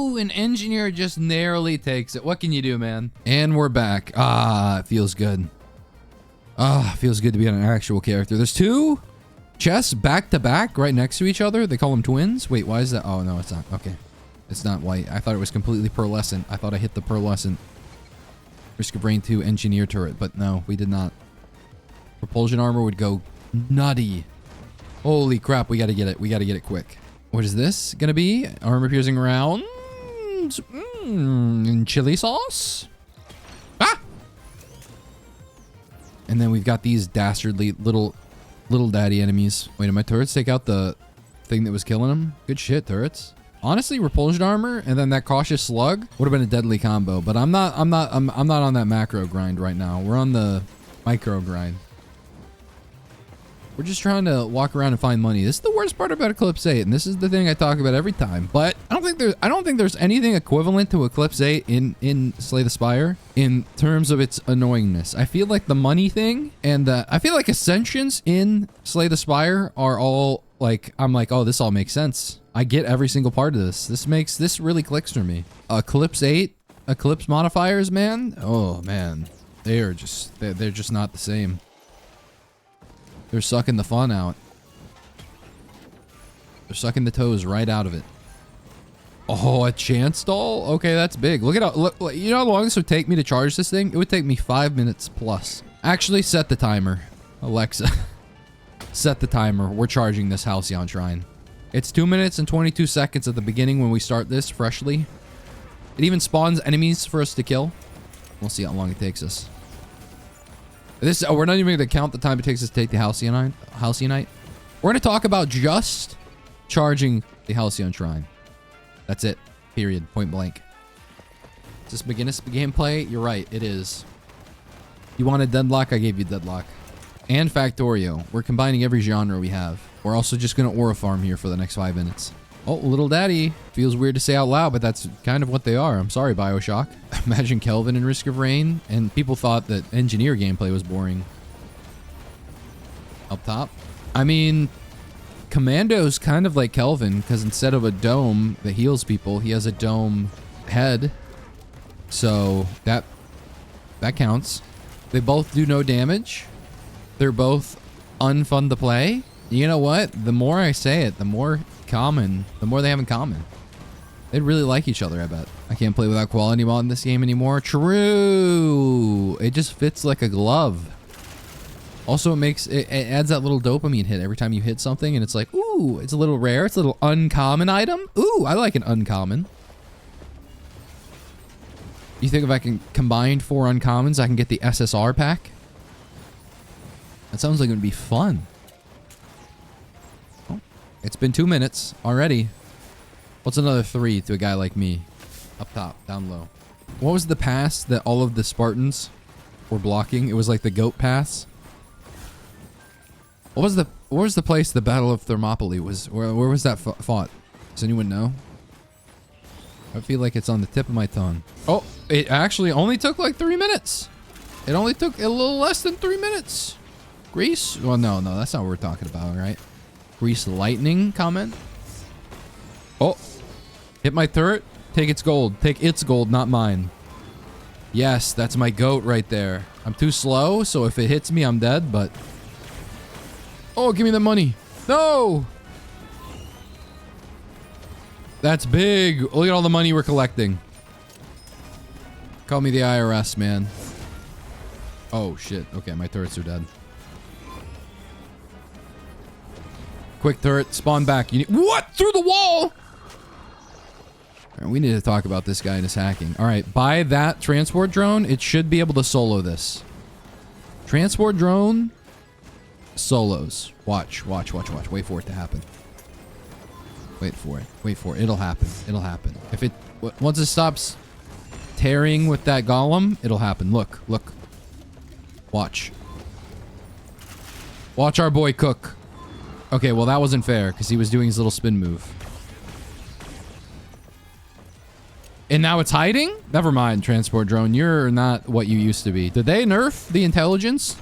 Ooh, an engineer just narrowly takes it. What can you do, man? And we're back. Ah, it feels good. Ah, it feels good to be on an actual character. There's two chests back to back right next to each other. They call them twins. Wait, why is that? Oh, no, it's not. Okay. It's not white. I thought it was completely pearlescent. I thought I hit the pearlescent Risk of Rain 2 engineer turret, but no, we did not. Propulsion armor would go nutty. Holy crap, we gotta get it. We gotta get it quick. What is this gonna be? Armor piercing rounds? And chili sauce? Ah! And then we've got these dastardly little daddy enemies. Wait, did my turrets take out the thing that was killing them? Good shit, turrets. Honestly, repulsion armor and then that cautious slug would have been a deadly combo, but I'm not on that macro grind right now. We're on the micro grind. We're just trying to walk around and find money. This is the worst part about Eclipse 8, and this is the thing I talk about every time. But I don't think there's anything equivalent to Eclipse 8 in Slay the Spire in terms of its annoyingness. I feel like the money thing and I feel like Ascensions in Slay the Spire are all like, I'm like, oh, this all makes sense. I get every single part of this. This really clicks for me. Eclipse 8, Eclipse modifiers, man. Oh man, they're just not the same. They're sucking the fun out. They're sucking the toes right out of it. Oh, a chance stall? Okay, that's big. Look at how, look, you know how long this would take me to charge this thing? It would take me 5 minutes plus. Actually, set the timer. Alexa, set the timer. We're charging this Halcyon Shrine. It's 2 minutes and 22 seconds at the beginning when we start this freshly. It even spawns enemies for us to kill. We'll see how long it takes us. We're not even going to count the time it takes us to take the Halcyonite. We're going to talk about just charging the Halcyon Shrine. That's it. Period. Point blank. Is this beginner's gameplay? You're right. It is. You wanted Deadlock? I gave you Deadlock. And Factorio. We're combining every genre we have. We're also just going to aura farm here for the next 5 minutes. Oh, little daddy. Feels weird to say out loud, but that's kind of what they are. I'm sorry, Bioshock. Imagine Kelvin in Risk of Rain, and people thought that engineer gameplay was boring. Up top. I mean, Commando's kind of like Kelvin, because instead of a dome that heals people, he has a dome head. So that counts. They both do no damage. They're both unfun to play. You know what? The more I say it, the more they have in common. They really like each other, I bet. I can't play without quality mod in this game anymore. True. It just fits like a glove. Also, it adds that little dopamine hit every time you hit something, and it's like, ooh, it's a little rare. It's a little uncommon item. Ooh, I like an uncommon. You think if I can combine 4 uncommons, I can get the SSR pack? That sounds like it would be fun. It's been 2 minutes already. What's another 3 to a guy like me? Up top, down low. What was the pass that all of the Spartans were blocking? It was like the goat pass. What was the place the Battle of Thermopylae was? Where was that fought? Does anyone know? I feel like it's on the tip of my tongue. Oh, it actually only took like 3 minutes. It only took a little less than 3 minutes. Greece? Well, no, that's not what we're talking about, right? Grease lightning comment. Oh, hit my turret. Take its gold. Take its gold, not mine. Yes, that's my goat right there. I'm too slow, so if it hits me, I'm dead, but... Oh, give me the money. No! That's big. Look at all the money we're collecting. Call me the IRS, man. Oh, shit. Okay, my turrets are dead. Quick turret, spawn back. What? Through the wall? Right, we need to talk about this guy and his hacking. All right, buy that transport drone. It should be able to solo this. Transport drone solos. Watch. Wait for it to happen. Wait for it. It'll happen. If it once it stops tearing with that golem, it'll happen. Look. Watch our boy cook. Okay, well, that wasn't fair because he was doing his little spin move. And now it's hiding? Never mind, transport drone. You're not what you used to be. Did they nerf the intelligence?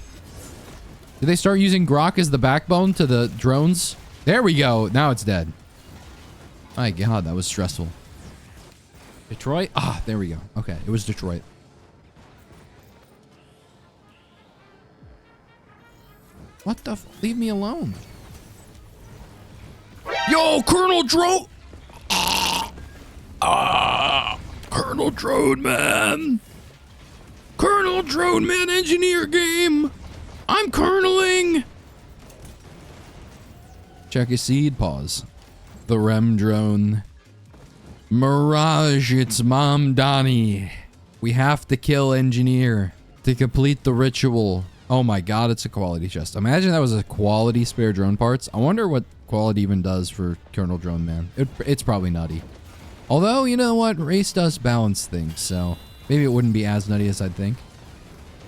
Did they start using Grok as the backbone to the drones? There we go. Now it's dead. My God, that was stressful. Detroit? Ah, there we go. Okay, it was Detroit. What the leave me alone. Yo, Colonel Drone! Colonel Drone Man! Colonel Drone Man engineer game! I'm kerneling! Check your seed, pause. The Rem drone. Mirage, it's Mom Donnie. We have to kill engineer to complete the ritual. Oh my god, it's a quality chest. Imagine that was a quality spare drone parts. I wonder what quality even does for Colonel Drone Man. It's probably nutty. Although, you know what? Race does balance things, so maybe it wouldn't be as nutty as I'd think.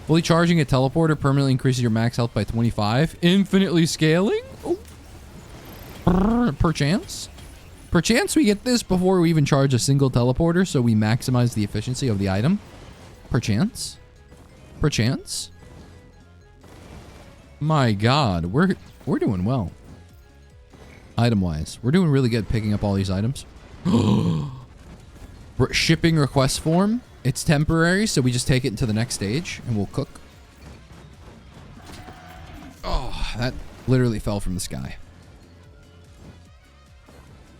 Fully charging a teleporter permanently increases your max health by 25. Infinitely scaling? Oh. Perchance? Perchance we get this before we even charge a single teleporter, so we maximize the efficiency of the item. Perchance? Perchance? My god, we're doing well. Item-wise, we're doing really good picking up all these items. Shipping request form. It's temporary, so we just take it into the next stage and we'll cook. Oh, that literally fell from the sky.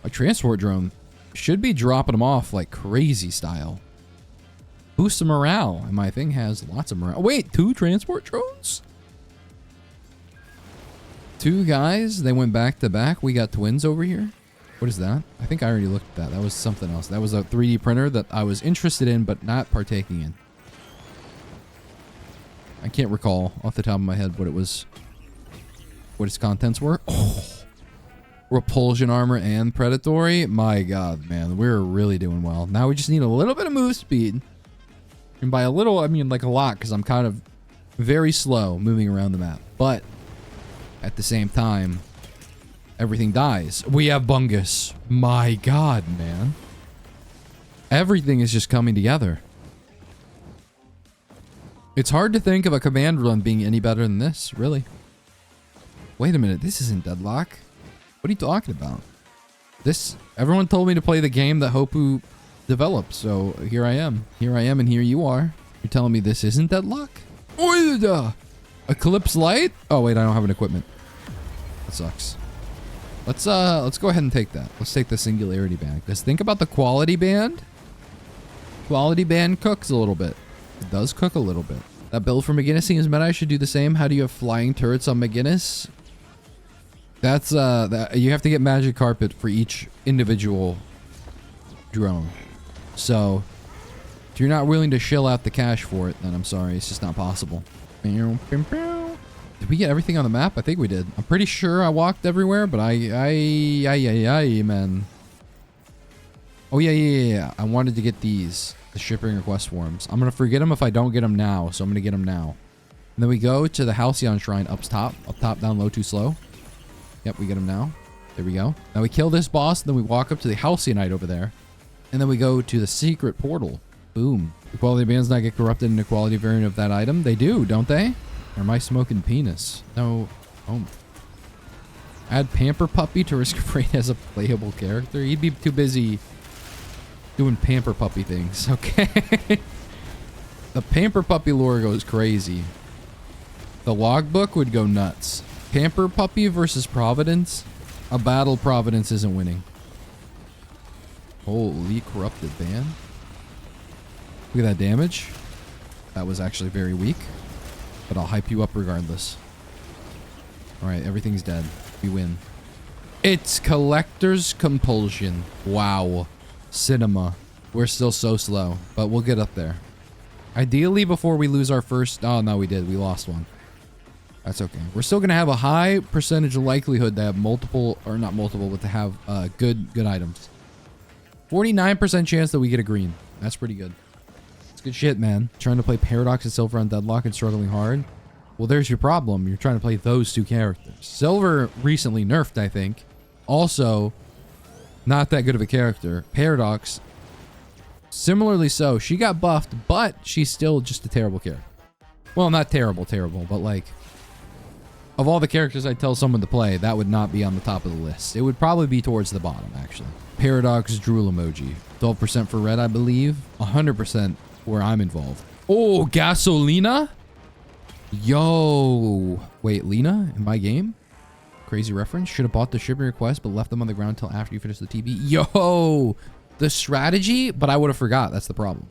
A transport drone should be dropping them off like crazy style. Boost the morale. And my thing has lots of morale. Wait, 2 transport drones? 2 guys, they went back to back. We got twins over here. What is that? I think I already looked at that. That was something else. That was a 3D printer that I was interested in, but not partaking in. I can't recall off the top of my head what it was, what its contents were. Oh, repulsion armor and predatory. My god, man, we're really doing well. Now we just need a little bit of move speed. And by a little, I mean like a lot, because I'm kind of very slow moving around the map. But at the same time, everything dies. We have Bungus. My god, man. Everything is just coming together. It's hard to think of a command run being any better than this, really. Wait a minute, this isn't Deadlock. What are you talking about? This, everyone told me to play the game that Hopu developed, so here I am. Here I am, and here you are. You're telling me this isn't Deadlock? Eclipse Light? Oh wait, I don't have an equipment. That sucks. Let's go ahead and take that. Let's take the Singularity Band. Because think about the Quality Band. Quality Band cooks a little bit. It does cook a little bit. That build for McGinnis seems meta. I should do the same. How do you have flying turrets on McGinnis? That's, you have to get Magic Carpet for each individual drone. So, if you're not willing to shill out the cash for it, then I'm sorry. It's just not possible. Did we get everything on the map? I think we did. I'm pretty sure I walked everywhere, but man. Oh, yeah. I wanted to get these, the shipping request forms. I'm going to forget them if I don't get them now, so I'm going to get them now. And then we go to the Halcyon Shrine up top, down, low, too slow. Yep, we get them now. There we go. Now we kill this boss, then we walk up to the Halcyonite over there. And then we go to the secret portal. Boom. The quality bands not get corrupted in the quality variant of that item. They do, don't they? Or am I smoking penis? No. Oh. Add Pamper Puppy to Risk of Rain as a playable character. He'd be too busy doing Pamper Puppy things. Okay. The Pamper Puppy lore goes crazy. The logbook would go nuts. Pamper Puppy versus Providence. A battle Providence isn't winning. Holy corrupted band. Look at that damage. That was actually very weak. But I'll hype you up regardless. Alright, everything's dead. We win. It's Collector's Compulsion. Wow. Cinema. We're still so slow, but we'll get up there. Ideally, before we lose our first... Oh, no, we did. We lost one. That's okay. We're still going to have a high percentage of likelihood to have multiple... Or not multiple, but to have good items. 49% chance that we get a green. That's pretty good. It's good shit, man. Trying to play Paradox and Silver on Deadlock and struggling hard. Well, there's your problem. You're trying to play those two characters. Silver recently nerfed, I think. Also, not that good of a character. Paradox, similarly so. She got buffed, but she's still just a terrible character. Well, not terrible, but like... Of all the characters I'd tell someone to play, that would not be on the top of the list. It would probably be towards the bottom, actually. Paradox drool emoji. 12% for red, I believe. 100% where I'm involved. Oh, gasolina? Yo. Wait, Lena in my game? Crazy reference. Should have bought the shipping request, but left them on the ground until after you finish the TB. Yo. The strategy, but I would have forgot. That's the problem.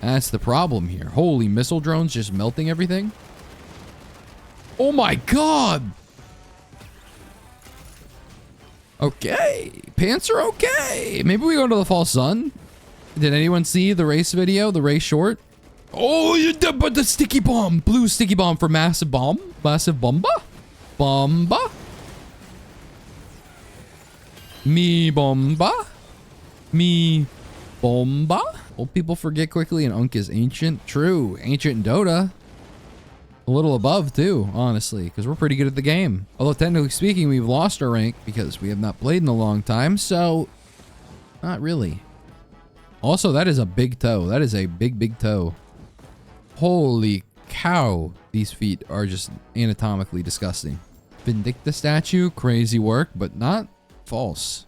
That's the problem here. Holy missile drones just melting everything. Oh my god. Okay. Pants are okay. Maybe we go to the false sun. Did anyone see the race video? The race short? Oh, but the sticky bomb. Blue sticky bomb for massive bomb. Massive bomba? Bomba? Me bomba? Me bomba? Old people forget quickly and Unk is ancient. True. Ancient in Dota. A little above too, honestly, because we're pretty good at the game. Although technically speaking, we've lost our rank because we have not played in a long time, so not really. Also, that is a big toe. That is a big, big toe. Holy cow. These feet are just anatomically disgusting. Vindicta statue, crazy work, but not false.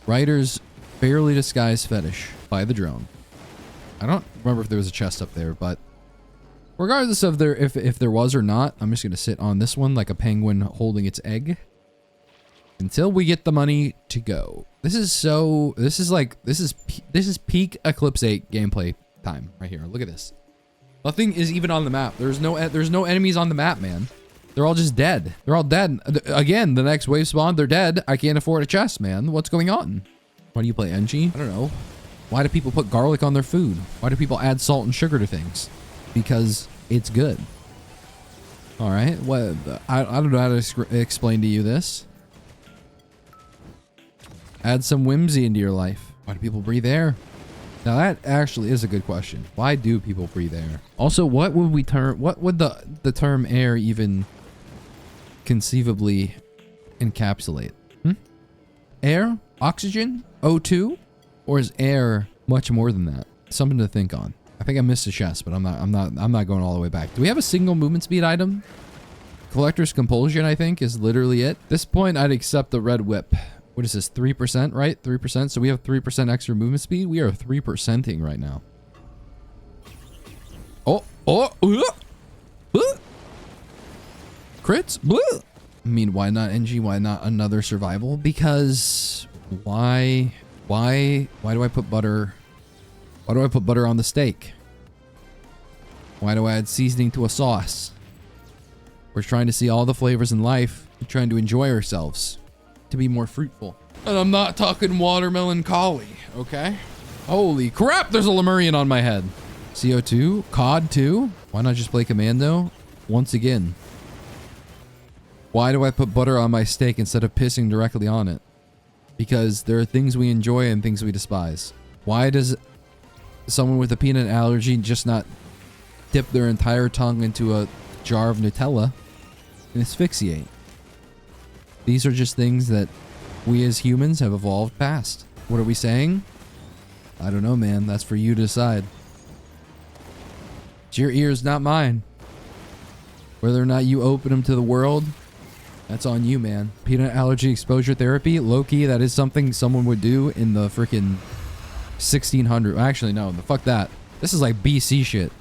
Writer's barely disguised fetish by the drone. I don't remember if there was a chest up there, but regardless of if there was or not, I'm just going to sit on this one like a penguin holding its egg until we get the money to go. This is peak Eclipse 8 gameplay time right here. Look at this. Nothing is even on the map. There's no enemies on the map, man. They're all just dead. They're all dead. Again, the next wave spawn, they're dead. I can't afford a chest, man. What's going on? Why do you play NG? I don't know. Why do people put garlic on their food? Why do people add salt and sugar to things? Because it's good. All right. What? I don't know how to explain to you this. Add some whimsy into your life. Why do people breathe air? Now that actually is a good question. Why do people breathe air? Also, what would the term air even conceivably encapsulate? Air? Oxygen? O2? Or is air much more than that? Something to think on. I think I missed a chest, but I'm not going all the way back. Do we have a single movement speed item? Collector's Compulsion, I think, is literally it. At this point, I'd accept the red whip. What is this? 3%, right? 3%. So we have 3% extra movement speed. We are 3%ing right now. Crits? Bleh. I mean, why not NG? Why not another survival? Because why do I put butter? Why do I put butter on the steak? Why do I add seasoning to a sauce? We're trying to see all the flavors in life. We're trying to enjoy ourselves, to be more fruitful. And I'm not talking watermelon collie, okay? Holy crap, there's a Lemurian on my head. CO2, COD 2. Why not just play Commando? Once again. Why do I put butter on my steak instead of pissing directly on it? Because there are things we enjoy and things we despise. Why does someone with a peanut allergy just not dip their entire tongue into a jar of Nutella and asphyxiate? These are just things that we as humans have evolved past. What are we saying? I don't know, man. That's for you to decide. It's your ears, not mine. Whether or not you open them to the world, that's on you, man. Peanut allergy exposure therapy, low-key, that is something someone would do in the freaking 1600. Actually, no, fuck that. This is like BC shit.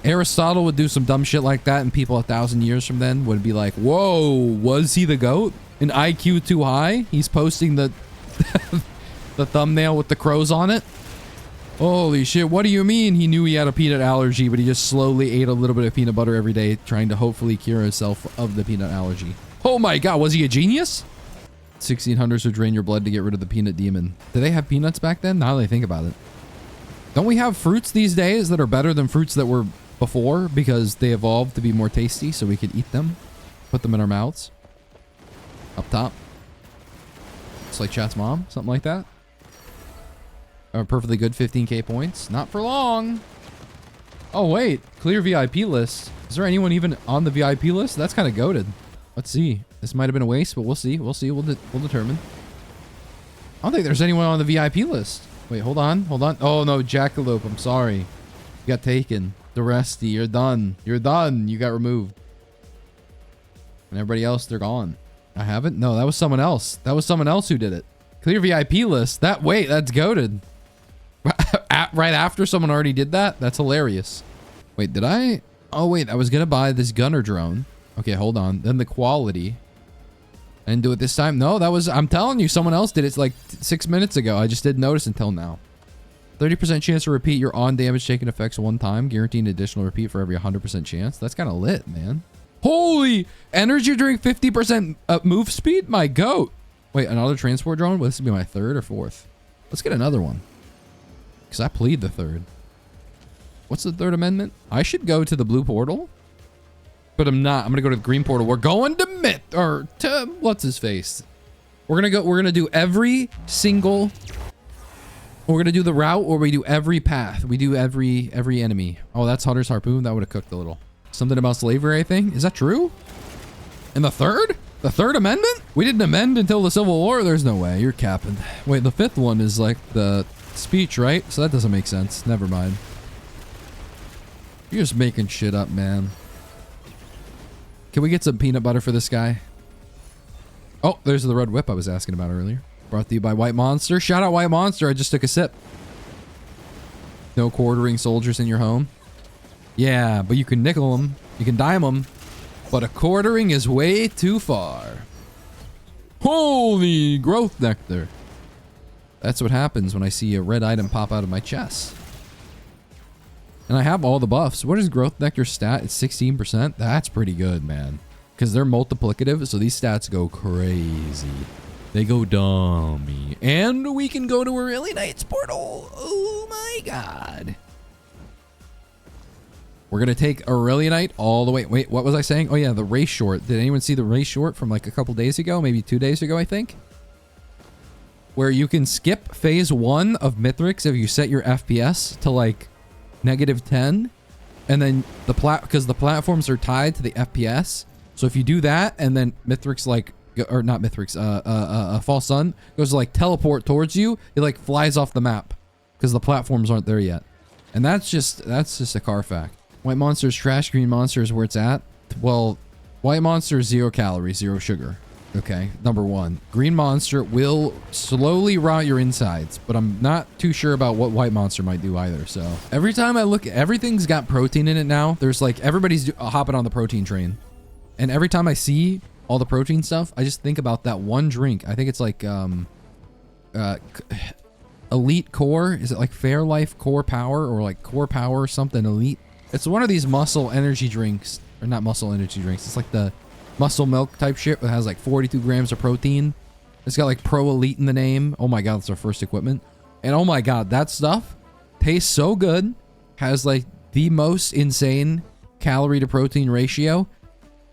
Aristotle would do some dumb shit like that, and people 1,000 years from then would be like, whoa, was he the GOAT? An IQ too high? He's posting the the thumbnail with the crows on it? Holy shit, what do you mean he knew he had a peanut allergy, but he just slowly ate a little bit of peanut butter every day, trying to hopefully cure himself of the peanut allergy? Oh my god, was he a genius? 1600s would drain your blood to get rid of the peanut demon. Did they have peanuts back then? Now that I think about it. Don't we have fruits these days that are better than fruits that were before because they evolved to be more tasty so we could eat them? Put them in our mouths. Up top. It's like chat's mom, something like that. A perfectly good 15k points. Not for long. Oh wait, clear VIP list. Is there anyone even on the VIP list? That's kind of goated. Let's see. This might have been a waste, but we'll see. We'll see. We'll determine. I don't think there's anyone on the VIP list. Wait, hold on. Hold on. Oh no, Jackalope. I'm sorry. You got taken. The Resty, you're done. You're done. You got removed. And everybody else, they're gone. I haven't? No, that was someone else. That was someone else who did it. Clear VIP list. Wait, that's goated. Right after someone already did that? That's hilarious. Wait, did I? Oh, wait, I was going to buy this gunner drone. Okay, hold on. Then the quality. I didn't do it this time. No, that was, I'm telling you, someone else did it like 6 minutes ago. I just didn't notice until now. 30% chance to repeat your on damage taken effects one time. Guaranteeing additional repeat for every 100% chance. That's kind of lit, man. Holy energy drink 50% move speed? My goat. Wait, another transport drone? Well, this would be my third or fourth. Let's get another one. Because I plead the third. What's the third amendment? I should go to the blue portal. But I'm not. I'm going to go to the green portal. We're going to what's his face? We're going to do every single... We're going to do the route or we do every path. We do every enemy. Oh, that's Hunter's Harpoon. That would have cooked a little. Something about slavery, I think. Is that true? And the third? The third amendment? We didn't amend until the Civil War? There's no way. You're capping. Wait, the fifth one is like the speech, right? So that doesn't make sense. Never mind. You're just making shit up, man. Can we get some peanut butter for this guy? Oh, there's the red whip I was asking about earlier. Brought to you by White Monster. Shout out White Monster. I just took a sip. No quartering soldiers in your home. Yeah, but you can nickel them. You can dime them. But a quartering is way too far. Holy growth nectar. That's what happens when I see a red item pop out of my chest. And I have all the buffs. What is growth nectar stat? It's 16%. That's pretty good, man. Because they're multiplicative, so these stats go crazy. They go dummy. And we can go to a really nice portal. Oh my god. We're going to take Aurelianite all the way. Wait, what was I saying? Oh yeah, the race short. Did anyone see the race short from like a couple days ago? Maybe 2 days ago, I think. Where you can skip phase 1 of Mithrix if you set your FPS to like -10. And then because the platforms are tied to the FPS. So if you do that and then Mithrix like, or not Mithrix, False Sun goes to like teleport towards you, it like flies off the map because the platforms aren't there yet. And that's just a car fact. White Monster is trash, Green Monster is where it's at. Well, White Monster is 0 calories, 0 sugar. Okay, number 1. Green Monster will slowly rot your insides, but I'm not too sure about what White Monster might do either. So every time I look, everything's got protein in it now. There's like, everybody's hopping on the protein train. And every time I see all the protein stuff, I just think about that one drink. I think it's like Elite Core. Is it like Fairlife Core Power or like Core Power something Elite? It's one of these muscle energy drinks, or not muscle energy drinks. It's like the muscle milk type shit that has like 42 grams of protein. It's got like Pro Elite in the name. Oh my god, it's our first equipment. And oh my god, that stuff tastes so good. Has like the most insane calorie to protein ratio.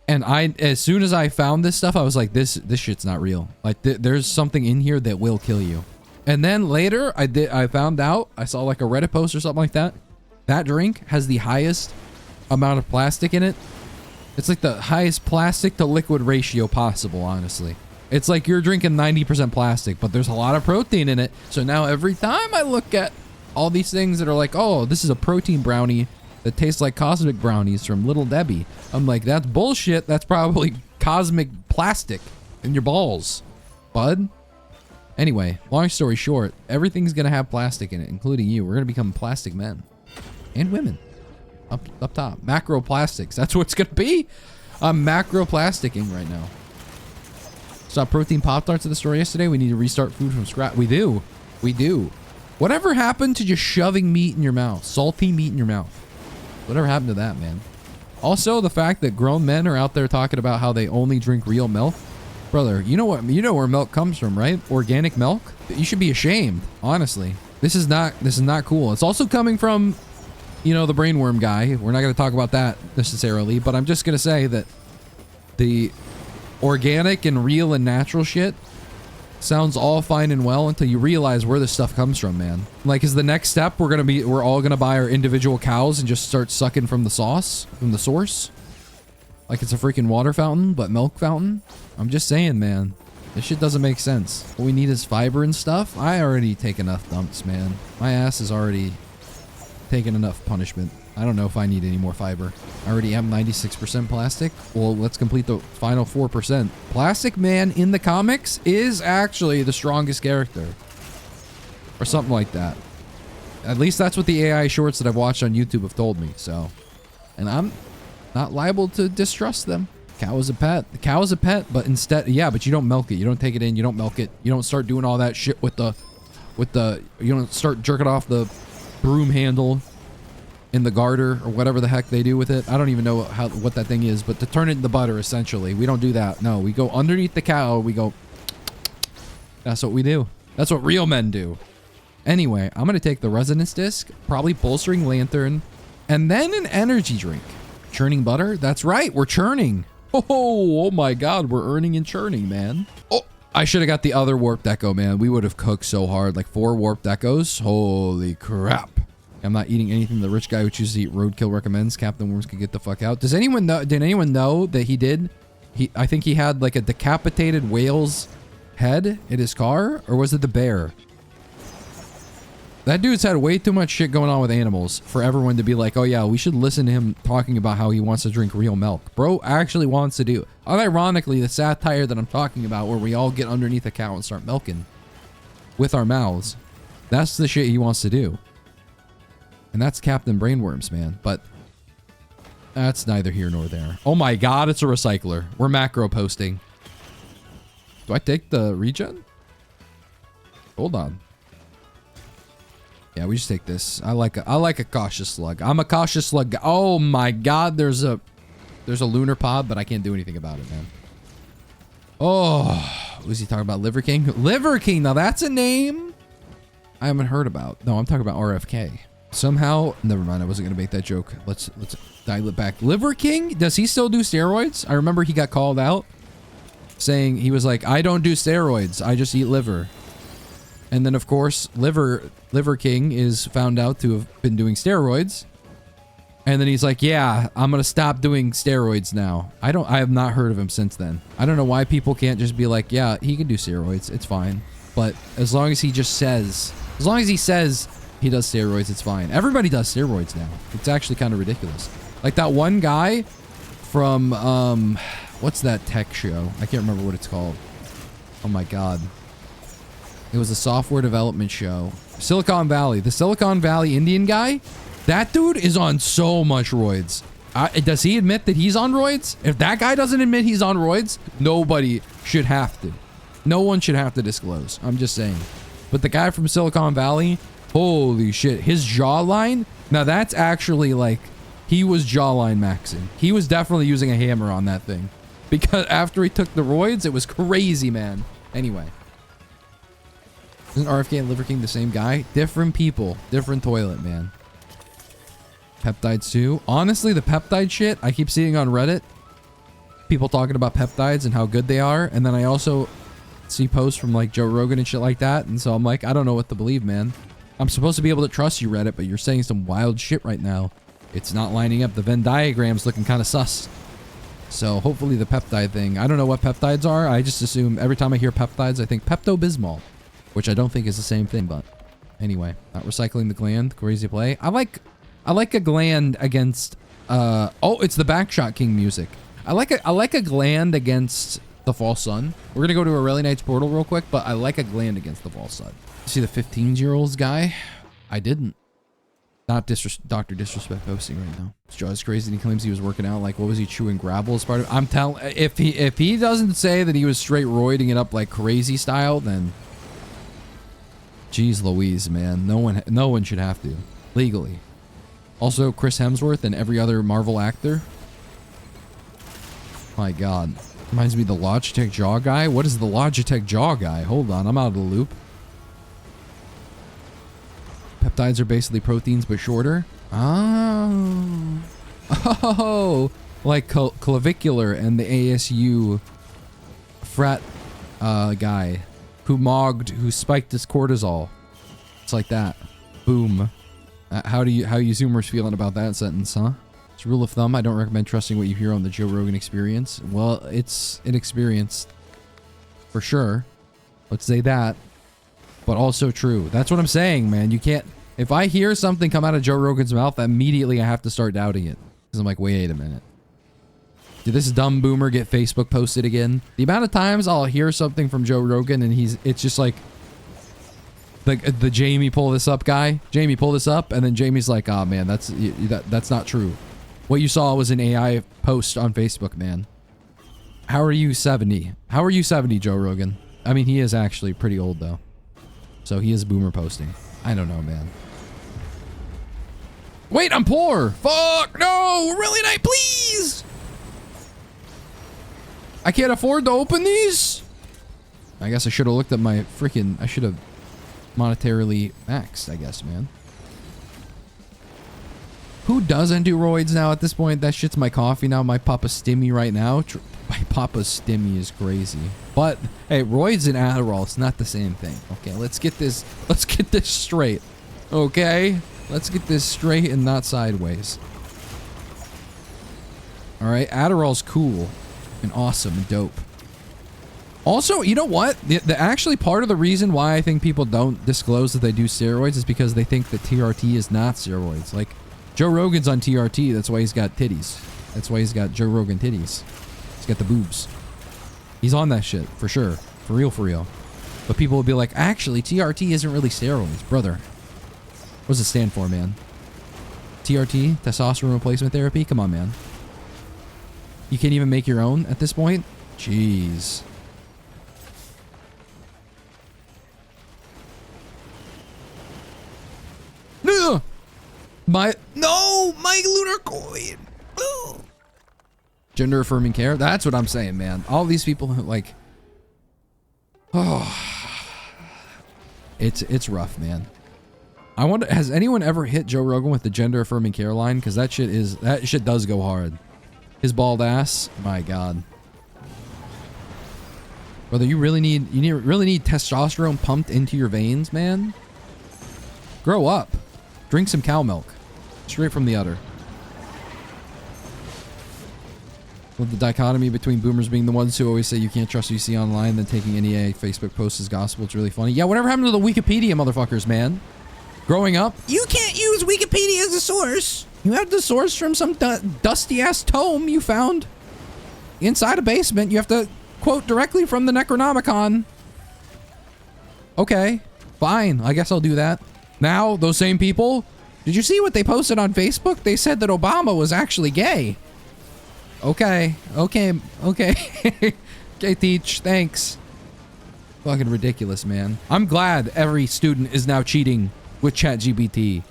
And as soon as I found this stuff, I was like, this shit's not real. Like there's something in here that will kill you. And then later I found out, I saw like a Reddit post or something like that. That drink has the highest amount of plastic in it. It's like the highest plastic to liquid ratio possible, honestly. It's like you're drinking 90% plastic, but there's a lot of protein in it. So now every time I look at all these things that are like, oh, this is a protein brownie that tastes like cosmic brownies from Little Debbie. I'm like, that's bullshit. That's probably cosmic plastic in your balls, bud. Anyway, long story short, everything's going to have plastic in it, including you. We're going to become plastic men and women up top. Macroplastics. That's what it's going to be. I'm macroplasticking right now. Saw protein Pop-Tarts at the store yesterday. We need to restart food from scratch. We do. We do. Whatever happened to just shoving meat in your mouth? Salty meat in your mouth. Whatever happened to that, man? Also, the fact that grown men are out there talking about how they only drink real milk. Brother, you know where milk comes from, right? Organic milk? You should be ashamed, honestly. This is not cool. It's also coming from, you know, the brainworm guy. We're not going to talk about that necessarily, but I'm just going to say that the organic and real and natural shit sounds all fine and well until you realize where this stuff comes from, man. Like, is the next step we're all going to buy our individual cows and just start sucking from the sauce, from the source? Like it's a freaking water fountain, but milk fountain? I'm just saying, man. This shit doesn't make sense. What we need is fiber and stuff. I already take enough dumps, man. My ass is already taking enough punishment. I don't know if I need any more fiber. I already am 96% plastic. Well, let's complete the final 4%. Plastic Man in the comics is actually the strongest character. Or something like that. At least that's what the AI shorts that I've watched on YouTube have told me, so. And I'm not liable to distrust them. Cow is a pet. The cow is a pet, but instead, yeah, but you don't milk it. You don't take it in. You don't milk it. You don't start doing all that shit with the, you don't start jerking off the broom handle in the garter or whatever the heck they do with it. I don't even know what that thing is, but to turn it into butter, essentially. We don't do that. No, we go underneath the cow. We go, that's what we do. That's what real men do. Anyway, I'm going to take the resonance disc, probably bolstering lantern, and then an energy drink. Churning butter? That's right. We're churning. Oh my God. We're earning and churning, man. Oh, I should have got the other warped echo, man. We would have cooked so hard. Like 4 warped echoes. Holy crap. I'm not eating anything the rich guy who chooses to eat roadkill recommends. Captain Worms could get the fuck out. Does anyone know? Did anyone know that he did? I think he had like a decapitated whale's head in his car, or was it the bear? That dude's had way too much shit going on with animals for everyone to be like, oh yeah, we should listen to him talking about how he wants to drink real milk. Bro actually wants to do. Unironically, the satire that I'm talking about where we all get underneath a cow and start milking with our mouths, that's the shit he wants to do. And that's Captain Brainworms, man. But that's neither here nor there. Oh my God, it's a recycler. We're macro posting. Do I take the regen? Hold on. Yeah, we just take this. I like a cautious slug. I'm a cautious slug guy. Oh my God, there's a lunar pod, but I can't do anything about it, man. Oh, was he talking about Liver King? Liver King, now that's a name I haven't heard about. No, I'm talking about RFK. Somehow, never mind. I wasn't gonna make that joke. Let's dial it back. Liver King, does he still do steroids? I remember he got called out saying he was like, I don't do steroids. I just eat liver. And then, of course, Liver King is found out to have been doing steroids. And then he's like, yeah, I'm going to stop doing steroids now. I have not heard of him since then. I don't know why people can't just be like, yeah, he can do steroids. It's fine. But as long as he just says, as long as he says he does steroids, it's fine. Everybody does steroids now. It's actually kind of ridiculous. Like that one guy from, what's that tech show? I can't remember what it's called. Oh my God. It was a software development show. Silicon Valley. The Silicon Valley Indian guy? That dude is on so much roids. Does he admit that he's on roids? If that guy doesn't admit he's on roids, nobody should have to. No one should have to disclose. I'm just saying. But the guy from Silicon Valley, holy shit. His jawline, now that's actually like, he was jawline maxing. He was definitely using a hammer on that thing. Because after he took the roids, it was crazy, man. Anyway. Isn't RFK and Liver King the same guy? Different people. Different toilet, man. Peptides too. Honestly, the peptide shit, I keep seeing on Reddit. People talking about peptides and how good they are. And then I also see posts from like Joe Rogan and shit like that. And so I'm like, I don't know what to believe, man. I'm supposed to be able to trust you, Reddit, but you're saying some wild shit right now. It's not lining up. The Venn diagram's looking kind of sus. So hopefully the peptide thing. I don't know what peptides are. I just assume every time I hear peptides, I think Pepto-Bismol. Which I don't think is the same thing, but anyway, not recycling the gland. Crazy play. I like a gland against, oh, it's the Backshot King music. I like a gland against the false sun. We're going to go to a Really Nice portal real quick, but I like a gland against the false sun. See the 15-year-olds guy? I didn't. Not Dr. Disrespect posting right now. His jaw is crazy and he claims he was working out. Like, what was he chewing gravel as part of it? I'm telling, if he doesn't say that he was straight roiding it up like crazy style, then jeez Louise, man. No one should have to. Legally. Also, Chris Hemsworth and every other Marvel actor. My God. Reminds me of the Logitech jaw guy. What is the Logitech jaw guy? Hold on, I'm out of the loop. Peptides are basically proteins, but shorter. Oh. Oh. Like clavicular and the ASU frat guy. Who spiked his cortisol. It's like that. Boom. How you Zoomers feeling about that sentence, huh? It's rule of thumb. I don't recommend trusting what you hear on the Joe Rogan Experience. Well, it's an experience. For sure. Let's say that. But also true. That's what I'm saying, man. You can't If I hear something come out of Joe Rogan's mouth, immediately I have to start doubting it. Because I'm like, wait a minute. Did this dumb boomer get Facebook posted again? The amount of times I'll hear something from Joe Rogan and it's just like the Jamie pull this up guy. Jamie pull this up, and then Jamie's like, oh man, that's not true. What you saw was an AI post on Facebook, man. How are you 70? How are you 70, Joe Rogan? I mean, he is actually pretty old though. So he is boomer posting. I don't know, man. Wait, I'm poor. Fuck, no, really nice, please. I can't afford to open these. I guess I should have looked at my freaking, I should have monetarily maxed, I guess, man. Who doesn't do roids now at this point? That shit's my coffee now. My Papa Stimmy right now. My Papa Stimmy is crazy. But, hey, roids and Adderall, it's not the same thing. Okay, let's get this straight. Okay? Let's get this straight and not sideways. Alright, Adderall's cool and awesome and dope. Also, you know what? The actually part of the reason why I think people don't disclose that they do steroids is because they think that TRT is not steroids. Like, Joe Rogan's on TRT, that's why he's got titties. That's why he's got Joe Rogan titties. He's got the boobs. He's on that shit, for sure. For real, for real. But people will be like, actually, TRT isn't really steroids. Brother. What does it stand for, man? TRT? Testosterone replacement therapy? Come on, man. You can't even make your own at this point? Jeez. No! My lunar coin. Ugh. Gender affirming care. That's what I'm saying, man. All these people like, oh, it's rough, man. I wonder, has anyone ever hit Joe Rogan with the gender affirming care line? Because that shit does go hard. His bald ass, my god. Brother, you really need testosterone pumped into your veins, man. Grow up. Drink some cow milk. Straight from the udder. With the dichotomy between boomers being the ones who always say you can't trust what you see online, then taking any Facebook post as gospel, it's really funny. Yeah, whatever happened to the Wikipedia, motherfuckers, man? Growing up, you can't use Wikipedia as a source. You have to source from some dusty-ass tome you found inside a basement. You have to quote directly from the Necronomicon. Okay, fine. I guess I'll do that. Now, those same people, did you see what they posted on Facebook? They said that Obama was actually gay. Okay. Okay, Teach, thanks. Fucking ridiculous, man. I'm glad every student is now cheating with ChatGPT.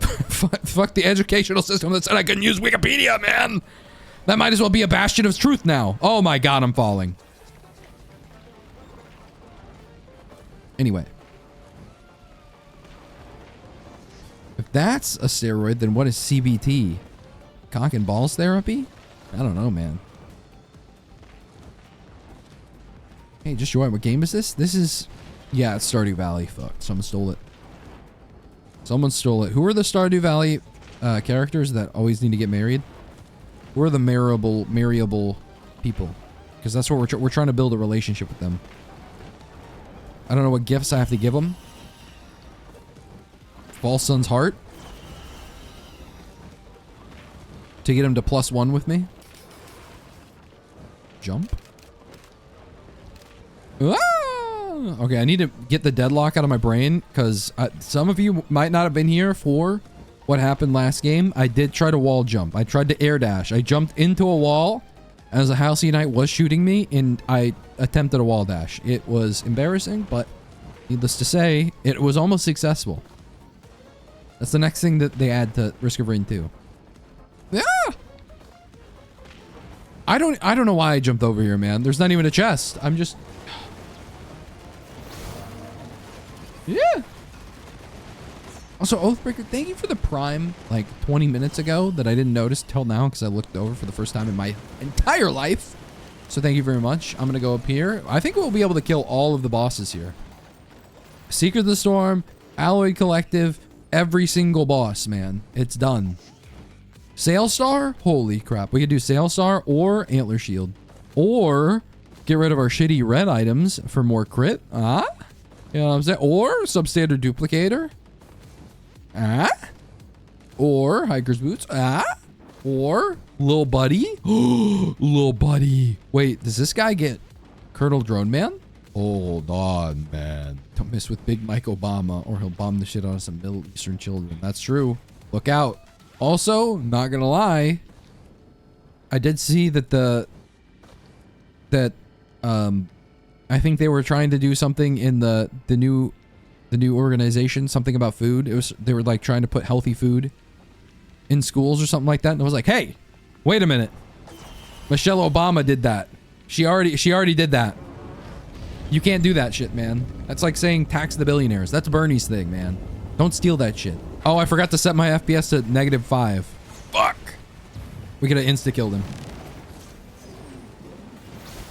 Fuck the educational system that said I couldn't use Wikipedia, man. That might as well be a bastion of truth now. Oh my god, I'm falling. Anyway. If that's a steroid, then what is CBT? Cock and balls therapy? I don't know, man. Hey, just join. What game is this? This is... Yeah, it's Stardew Valley. Fuck. Someone stole it. Someone stole it. Who are the Stardew Valley characters that always need to get married? Who are the marryable people? Because that's what we're trying to build a relationship with them. I don't know what gifts I have to give them. False Son's Heart. To get him to +1 with me. Jump. Ah! Okay, I need to get the deadlock out of my brain because some of you might not have been here for what happened last game. I did try to wall jump. I tried to air dash. I jumped into a wall as a Halcyon was shooting me and I attempted a wall dash. It was embarrassing, but needless to say, it was almost successful. That's the next thing that they add to Risk of Rain 2. Yeah! I don't know why I jumped over here, man. There's not even a chest. I'm just... Yeah! Also, Oathbreaker, thank you for the Prime, like, 20 minutes ago that I didn't notice till now because I looked over for the first time in my entire life. So thank you very much. I'm going to go up here. I think we'll be able to kill all of the bosses here. Secret of the Storm, Alloy Collective, every single boss, man. It's done. Sail Star? Holy crap. We could do Sail Star or Antler Shield. Or get rid of our shitty red items for more crit. Ah? You know what I'm saying? Or substandard duplicator. Ah. Or hiker's boots. Ah. Or Lil Buddy. Lil Buddy. Wait, does this guy get Colonel Drone Man? Hold on, man. Don't mess with Big Mike Obama or he'll bomb the shit out of some Middle Eastern children. That's true. Look out. Also, not gonna lie, I did see that I think they were trying to do something in the new organization, something about food. They were like trying to put healthy food in schools or something like that. And I was like, hey, wait a minute. Michelle Obama did that. She already did that. You can't do that shit, man. That's like saying tax the billionaires. That's Bernie's thing, man. Don't steal that shit. Oh, I forgot to set my FPS to -5. Fuck. We could have insta-killed him.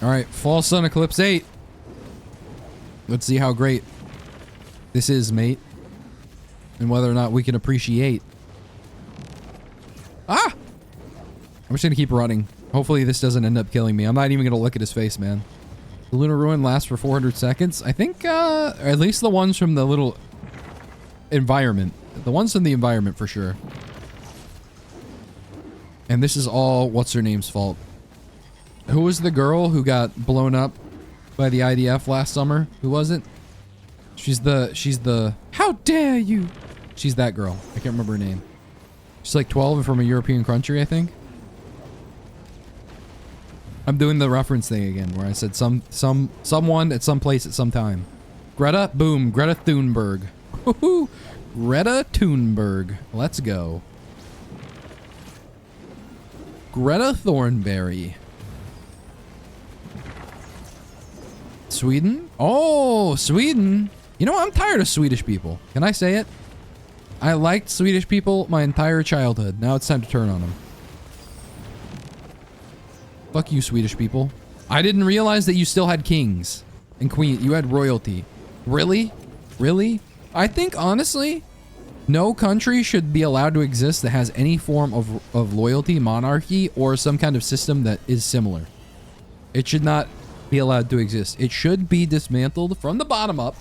Alright, Fall Sun Eclipse 8. Let's see how great this is, mate. And whether or not we can appreciate. Ah! I'm just gonna keep running. Hopefully this doesn't end up killing me. I'm not even gonna look at his face, man. The Lunar Ruin lasts for 400 seconds. I think, at least the ones from the little environment. The ones from the environment for sure. And this is all what's-her-name's fault. Who was the girl who got blown up by the IDF last summer? Who was it? She's the... How dare you? She's that girl. I can't remember her name. She's like 12 and from a European country, I think. I'm doing the reference thing again, where I said someone at some place at some time. Greta, boom, Greta Thunberg. Woohoo! Greta Thunberg. Let's go. Greta Thornberry. Sweden? Oh, Sweden. You know, I'm tired of Swedish people. Can I say it? I liked Swedish people my entire childhood. Now it's time to turn on them. Fuck you, Swedish people. I didn't realize that you still had kings and queens. You had royalty. Really? Really? I think, honestly, no country should be allowed to exist that has any form of loyalty, monarchy, or some kind of system that is similar. It should not be allowed to exist. It should be dismantled from the bottom up.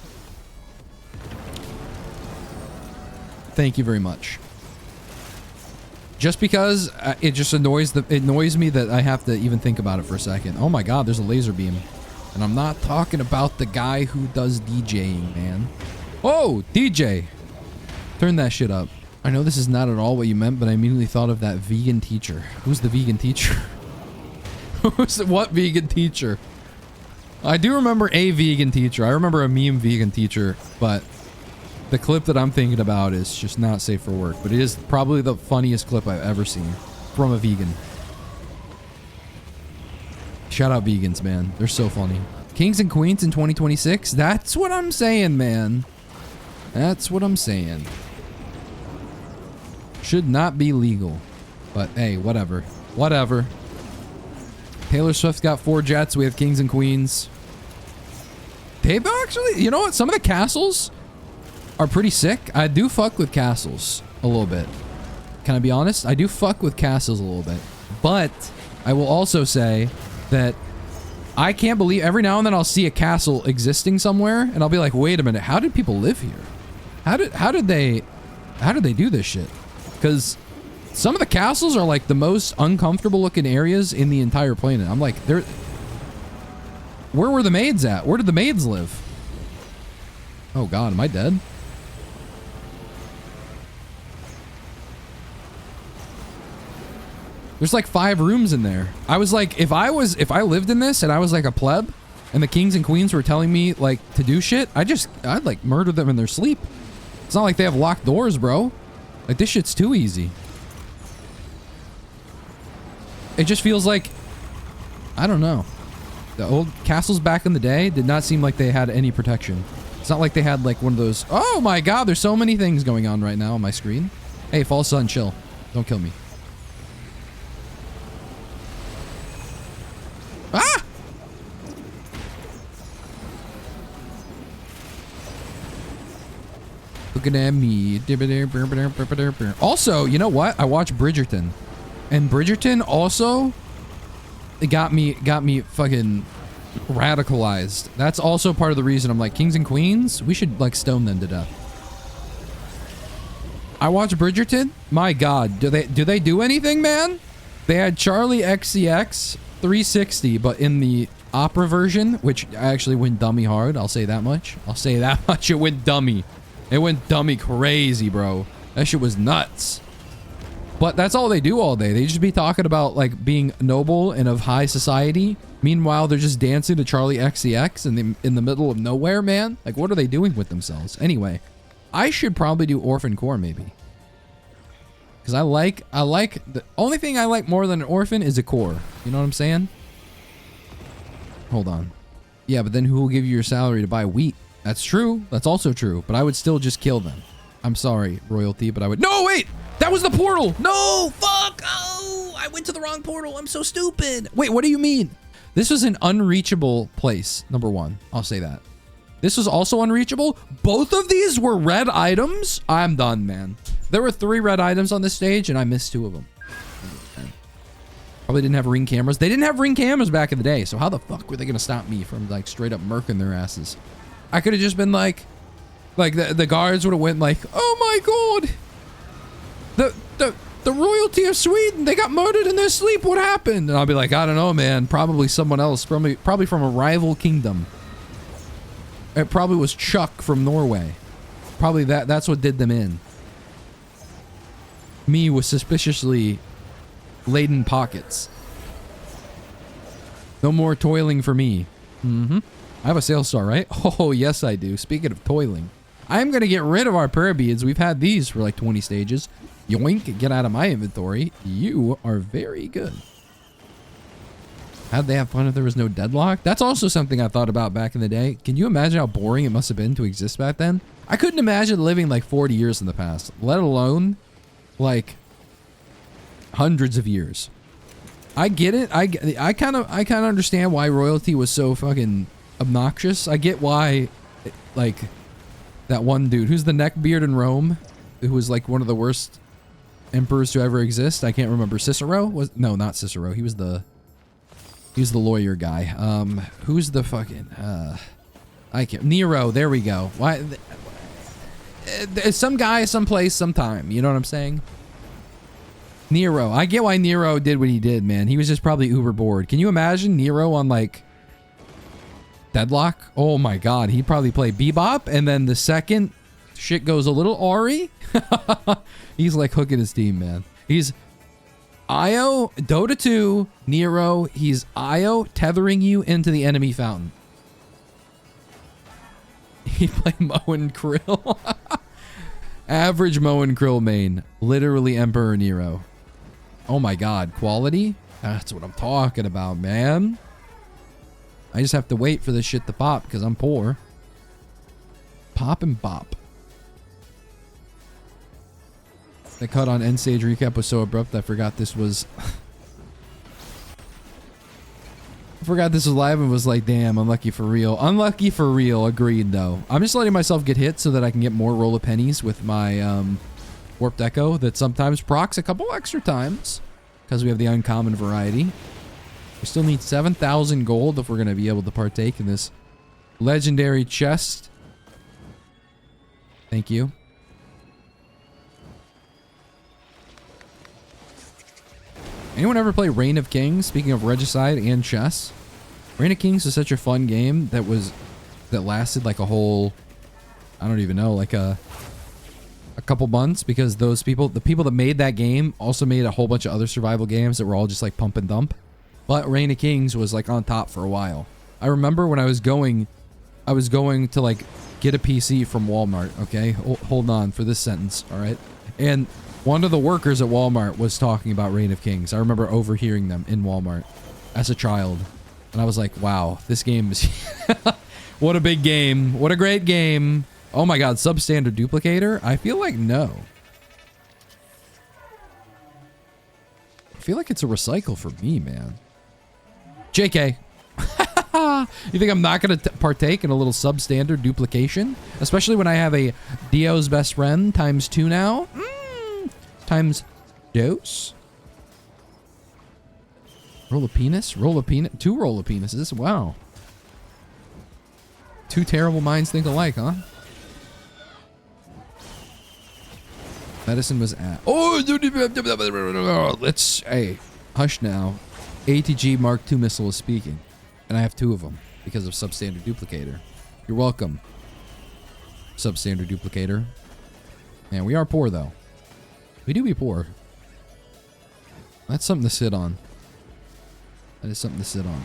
Thank you very much. Just because it just annoys me that I have to even think about it for a second. Oh my god, there's a laser beam. And I'm not talking about the guy who does DJing, man. Oh, DJ. Turn that shit up. I know this is not at all what you meant, but I immediately thought of that vegan teacher. Who's the vegan teacher? What vegan teacher? I do remember a vegan teacher. I remember a meme vegan teacher, but the clip that I'm thinking about is just not safe for work. But it is probably the funniest clip I've ever seen from a vegan. Shout out vegans, man. They're so funny. Kings and queens in 2026? That's what I'm saying, man. That's what I'm saying. Should not be legal. But hey, whatever. Whatever. Taylor Swift got 4 jets. We have kings and queens. They've actually, you know what? Some of the castles are pretty sick. I do fuck with castles a little bit. Can I be honest? I do fuck with castles a little bit. But I will also say that I can't believe every now and then I'll see a castle existing somewhere and I'll be like, wait a minute, how did people live here? How did they do this shit? Because some of the castles are like the most uncomfortable looking areas in the entire planet. I'm like, where were the maids at? Where did the maids live? Oh god, am I dead? There's like 5 rooms in there. I was like, if I lived in this and I was like a pleb and the kings and queens were telling me like to do shit, I'd like murder them in their sleep. It's not like they have locked doors, bro. Like this shit's too easy. It just feels like, I don't know. The old castles back in the day did not seem like they had any protection. It's not like they had like one of those, oh my god, there's so many things going on right now on my screen. Hey, False Sun, chill. Don't kill me. Ah! Looking at me. Also, you know what? I watched Bridgerton. And Bridgerton also, it got me fucking Radicalized. That's also part of the reason I'm like, kings and queens, we should like stone them to death. I watched Bridgerton. My God, do they do anything, man? They had Charlie XCX 360, but in the opera version, which actually went dummy hard. I'll say that much. I'll say that much. It went dummy. It went dummy crazy, bro. That shit was nuts. But that's all they do all day. They just be talking about like being noble and of high society. Meanwhile, they're just dancing to Charlie XCX in the middle of nowhere, man. Like, what are they doing with themselves? Anyway, I should probably do Orphan Core maybe. Because I like the only thing I like more than an orphan is a core. You know what I'm saying? Hold on. Yeah, but then who will give you your salary to buy wheat? That's true. That's also true. But I would still just kill them. I'm sorry, royalty, but I would... No, wait! That was the portal! No! Fuck! Oh! I went to the wrong portal. I'm so stupid. Wait, what do you mean? This was an unreachable place, number one. I'll say that. This was also unreachable. Both of these were red items? I'm done, man. There were 3 red items on this stage, and I missed 2 of them. Probably didn't have ring cameras. They didn't have ring cameras back in the day, so how the fuck were they gonna stop me from, like, straight up murking their asses? I could have just been like the guards would have went like, oh my God, the royalty of Sweden, they got murdered in their sleep. What happened? And I'll be like, I don't know, man. Probably someone else, probably from a rival kingdom. It probably was Chuck from Norway. Probably that's what did them in. Me with suspiciously laden pockets. No more toiling for me. I have a sales star, right? Oh, yes, I do. Speaking of toiling, I'm going to get rid of our prayer beads. We've had these for like 20 stages. Yoink, get out of my inventory. You are very good. How'd they have fun if there was no deadlock? That's also something I thought about back in the day. Can you imagine how boring it must have been to exist back then? I couldn't imagine living like 40 years in the past, let alone like hundreds of years. I get it. I kind of understand why royalty was so fucking obnoxious. I get why, like, that one dude who's the neckbeard in Rome, who was like one of the worst emperors to ever exist. I can't remember. Cicero was not Cicero. He was the lawyer guy. Who's the fucking I can't. Nero. There we go. Why? Some guy, someplace, sometime. You know what I'm saying? Nero. I get why Nero did what he did, man. He was just probably uber bored. Can you imagine Nero on like Deadlock? Oh my God. He'd probably play Bebop, and then the second shit goes a little awry, he's like hooking his team, man. He's Io, Dota 2, Nero. He's Io tethering you into the enemy fountain. He played Moe and Krill. Average Moe and Krill main. Literally Emperor Nero. Oh my God. Quality? That's what I'm talking about, man. I just have to wait for this shit to pop because I'm poor. Pop and bop. The cut on End Stage recap was so abrupt I forgot this was... I forgot this was live and was like, damn, unlucky for real. Unlucky for real. Agreed, though. I'm just letting myself get hit so that I can get more roll of pennies with my Warped Echo that sometimes procs a couple extra times because we have the uncommon variety. We still need 7,000 gold if we're going to be able to partake in this legendary chest. Thank you. Anyone ever play Reign of Kings? Speaking of Regicide and chess, Reign of Kings is such a fun game that lasted like a whole, I don't even know, like a couple months, because the people that made that game also made a whole bunch of other survival games that were all just like pump and dump. But Reign of Kings was like on top for a while. I remember when I was going to like get a PC from Walmart. Okay, hold on for this sentence. All right, and one of the workers at Walmart was talking about Reign of Kings. I remember overhearing them in Walmart as a child. And I was like, wow, this game is... What a big game. What a great game. Oh my God, substandard duplicator? I feel like no. I feel like it's a recycle for me, man. JK. You think I'm not going to partake in a little substandard duplication? Especially when I have a Dio's best friend times 2 now? Times dose. Roll a penis? Roll a penis? 2 roll of penises. Wow. Two terrible minds think alike, huh? Medicine was at. Oh, let's. Hey, hush now. ATG Mark II missile is speaking, and I have 2 of them because of substandard duplicator. You're welcome, substandard duplicator. And we are poor though. We do be poor. That's something to sit on. That is something to sit on.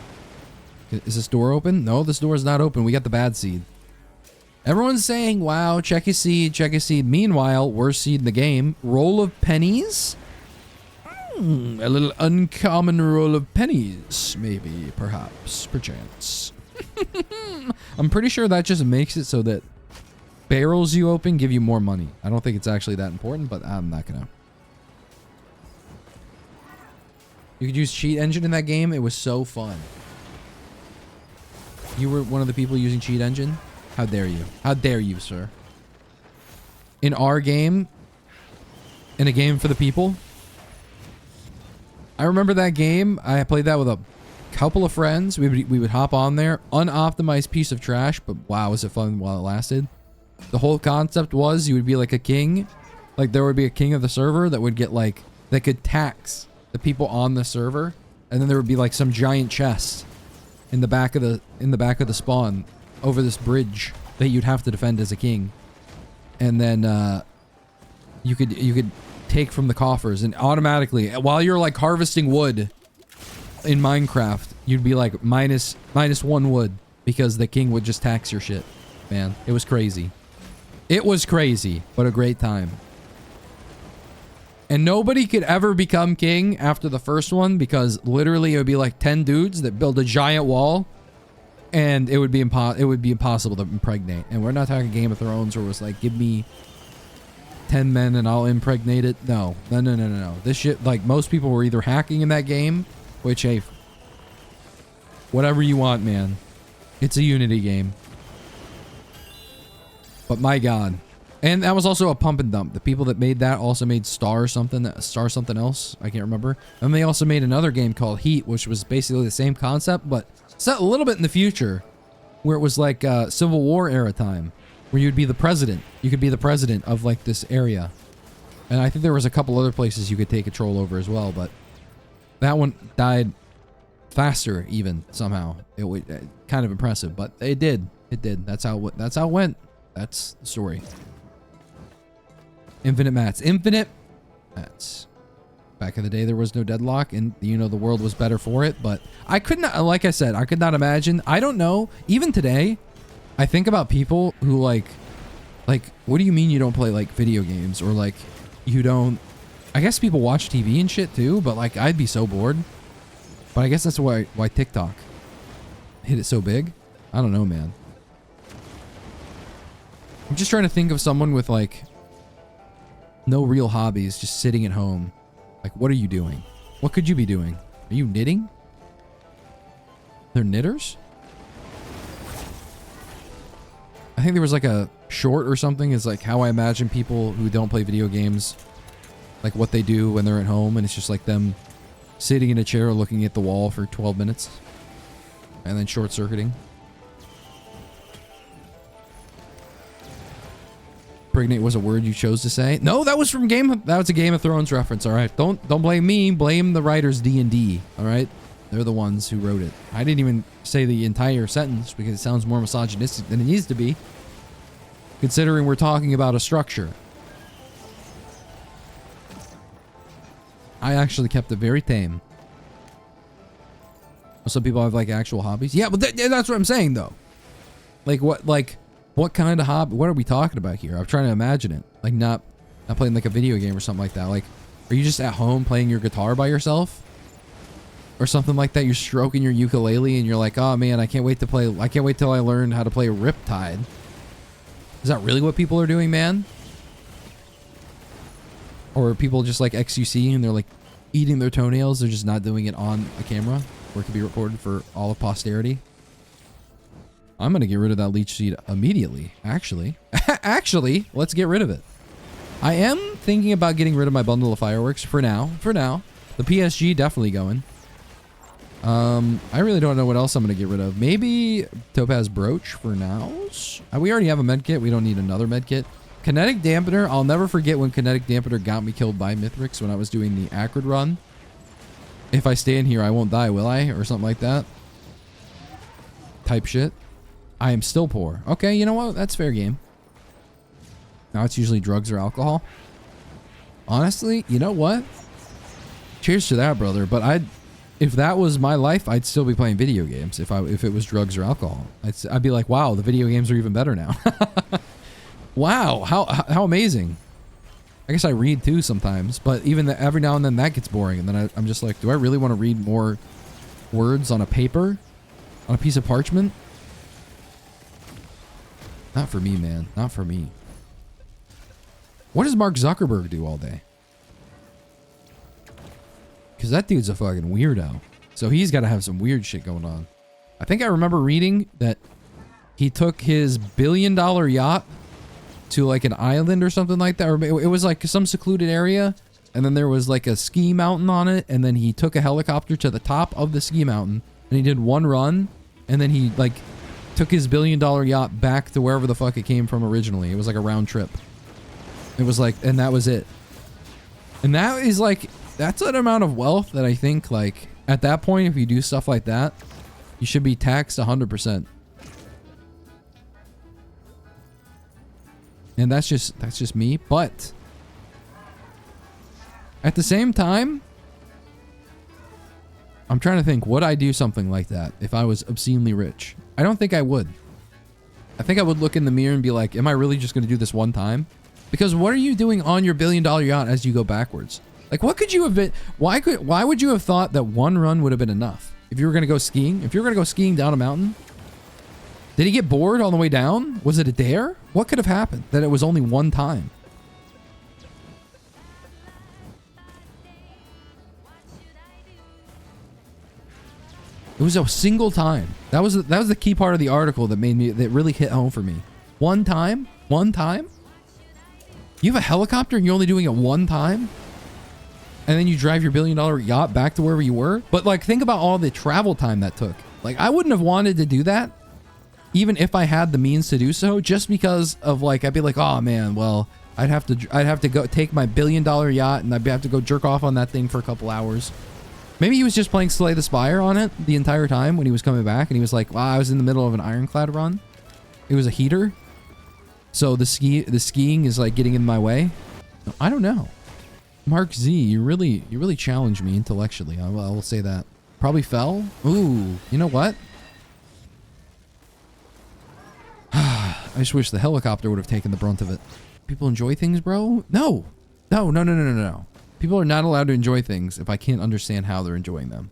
Is this door open? No, this door is not open. We got the bad seed. Everyone's saying, wow, check your seed, check your seed. Meanwhile, worst seed in the game. Roll of pennies? A little uncommon roll of pennies. Maybe, perhaps, perchance. I'm pretty sure that just makes it so that barrels you open give you more money. I don't think it's actually that important, but I'm not gonna. You could use cheat engine in that game. It was so fun. You were one of the people using cheat engine? How dare you? How dare you, sir? In our game, in a game for the people, I remember that game. I played that with a couple of friends. We would hop on there, unoptimized piece of trash, but wow, was it fun while it lasted. The whole concept was you would be like a king. Like there would be a king of the server that would get like, that could tax the people on the server. And then there would be like some giant chest in the back of the spawn over this bridge that you'd have to defend as a king. And then you could take from the coffers, and automatically while you're like harvesting wood in Minecraft, you'd be like minus 1 wood because the king would just tax your shit. Man, it was crazy. It was crazy, but a great time. And nobody could ever become king after the first one because literally it would be like 10 dudes that build a giant wall, and it would be impossible to impregnate. And we're not talking Game of Thrones where it was like, give me 10 men and I'll impregnate it. No. This shit, like, most people were either hacking in that game, which, hey, whatever you want, man. It's a Unity game. But my God. And that was also a pump and dump. The people that made that also made Star something else. I can't remember. And they also made another game called Heat, which was basically the same concept, but set a little bit in the future, where it was like Civil War era time, where you'd be the president. You could be the president of like this area. And I think there was a couple other places you could take control over as well, but that one died faster even somehow. It was kind of impressive, but it did. It did. That's how it went. That's the story. Infinite mats. Infinite mats. Back in the day, there was no deadlock, and you know the world was better for it. But I could not, like I said, I could not imagine. I don't know. Even today, I think about people who like, what do you mean you don't play like video games, or like you don't? I guess people watch TV and shit too, but like I'd be so bored. But I guess that's why TikTok hit it so big. I don't know, man. I'm just trying to think of someone with like no real hobbies, just sitting at home. Like, what are you doing? What could you be doing? Are you knitting? They're knitters? I think there was like a short or something. Is like how I imagine people who don't play video games, like what they do when they're at home, and it's just like them sitting in a chair looking at the wall for 12 minutes and then short-circuiting. Pregnant was a word you chose to say. No, that was a Game of Thrones reference. All right, don't blame me. Blame the writers D&D. All right, they're the ones who wrote it. I didn't even say the entire sentence because it sounds more misogynistic than it needs to be, considering we're talking about a structure. I actually kept it very tame. Some people have like actual hobbies. Yeah, but that's what I'm saying though. Like what kind of hobby? What are we talking about here? I'm trying to imagine it. Like not playing like a video game or something like that. Like, are you just at home playing your guitar by yourself? Or something like that? You're stroking your ukulele and you're like, oh man, I can't wait to play. I can't wait till I learn how to play Riptide. Is that really what people are doing, man? Or are people just like XUC and they're like eating their toenails? They're just not doing it on a camera where it can be recorded for all of posterity. I'm going to get rid of that leech seed immediately, actually. Actually, let's get rid of it. I am thinking about getting rid of my bundle of fireworks for now. The PSG definitely going. I really don't know what else I'm going to get rid of. Maybe Topaz Brooch for now. We already have a medkit. We don't need another medkit. Kinetic Dampener. I'll never forget when Kinetic Dampener got me killed by Mithrix when I was doing the Acrid run. If I stay in here, I won't die, will I? Or something like that. Type shit. I am still poor. Okay, you know what? That's fair game. Now it's usually drugs or alcohol. Honestly, you know what? Cheers to that, brother. But if that was my life, I'd still be playing video games if it was drugs or alcohol. I'd be like, wow, the video games are even better now. Wow, how amazing. I guess I read too sometimes, but even every now and then that gets boring, and then I'm just like, do I really want to read more words on a paper? On a piece of parchment? Not for me, man. Not for me. What does Mark Zuckerberg do all day? Because that dude's a fucking weirdo. So he's got to have some weird shit going on. I think I remember reading that he took his billion-dollar yacht to like an island or something like that. Or it was like some secluded area. And then there was like a ski mountain on it. And then he took a helicopter to the top of the ski mountain. And he did one run. And then he like took his billion-dollar yacht back to wherever the fuck it came from originally. It was like a round trip. It was like, and that was it. And that is like, that's an amount of wealth that I think like at that point, if you do stuff like that, you should be taxed 100%. And that's just me. But at the same time, I'm trying to think, would I do something like that if I was obscenely rich? I don't think I would. I think I would look in the mirror and be like, am I really just going to do this one time? Because what are you doing on your billion-dollar yacht as you go backwards? Like, what could you have been? Why would you have thought that one run would have been enough? If you were going to go skiing? If you were going to go skiing down a mountain? Did he get bored on the way down? Was it a dare? What could have happened that it was only one time? It was a single time. That was the key part of the article that really hit home for me. One time? One time? You have a helicopter and you're only doing it one time? And then you drive your billion-dollar yacht back to wherever you were? But like, think about all the travel time that took. Like, I wouldn't have wanted to do that, even if I had the means to do so, just because of like, I'd be like, oh man, well, I'd have to go take my billion-dollar yacht and I'd have to go jerk off on that thing for a couple hours. Maybe he was just playing Slay the Spire on it the entire time when he was coming back, and he was like, wow, I was in the middle of an ironclad run. It was a heater. So the skiing is like getting in my way. I don't know. Mark Z, you really challenged me intellectually. I will say that. Probably fell. Ooh, you know what? I just wish the helicopter would have taken the brunt of it. People enjoy things, bro? No. No. People are not allowed to enjoy things if I can't understand how they're enjoying them.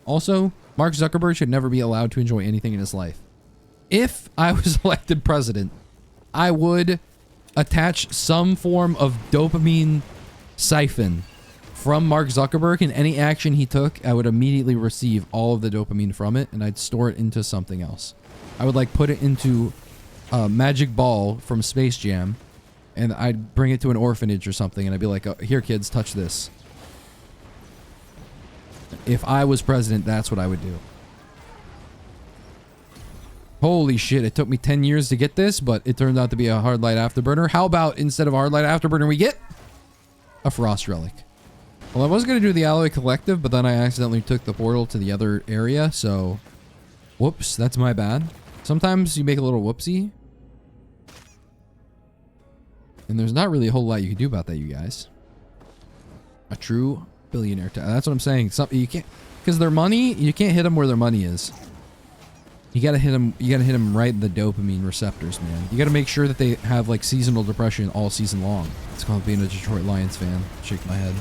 Also, Mark Zuckerberg should never be allowed to enjoy anything in his life. If I was elected president, I would attach some form of dopamine siphon from Mark Zuckerberg, and any action he took, I would immediately receive all of the dopamine from it, and I'd store it into something else. I would like put it into a magic ball from Space Jam, and I'd bring it to an orphanage or something, and I'd be like, oh, here kids, touch this. If I was president, that's what I would do. Holy shit, it took me 10 years to get this, but it turned out to be a hard light afterburner. How about instead of a hard light afterburner, we get a frost relic? Well, I was going to do the alloy collective, but then I accidentally took the portal to the other area, so whoops, that's my bad. Sometimes you make a little whoopsie. And there's not really a whole lot you can do about that, you guys. A true billionaire. That's what I'm saying. You can't, because their money, you can't hit them where their money is. You gotta hit them. You gotta hit them right in the dopamine receptors, man. You gotta make sure that they have like seasonal depression all season long. It's called being a Detroit Lions fan. Shake my head.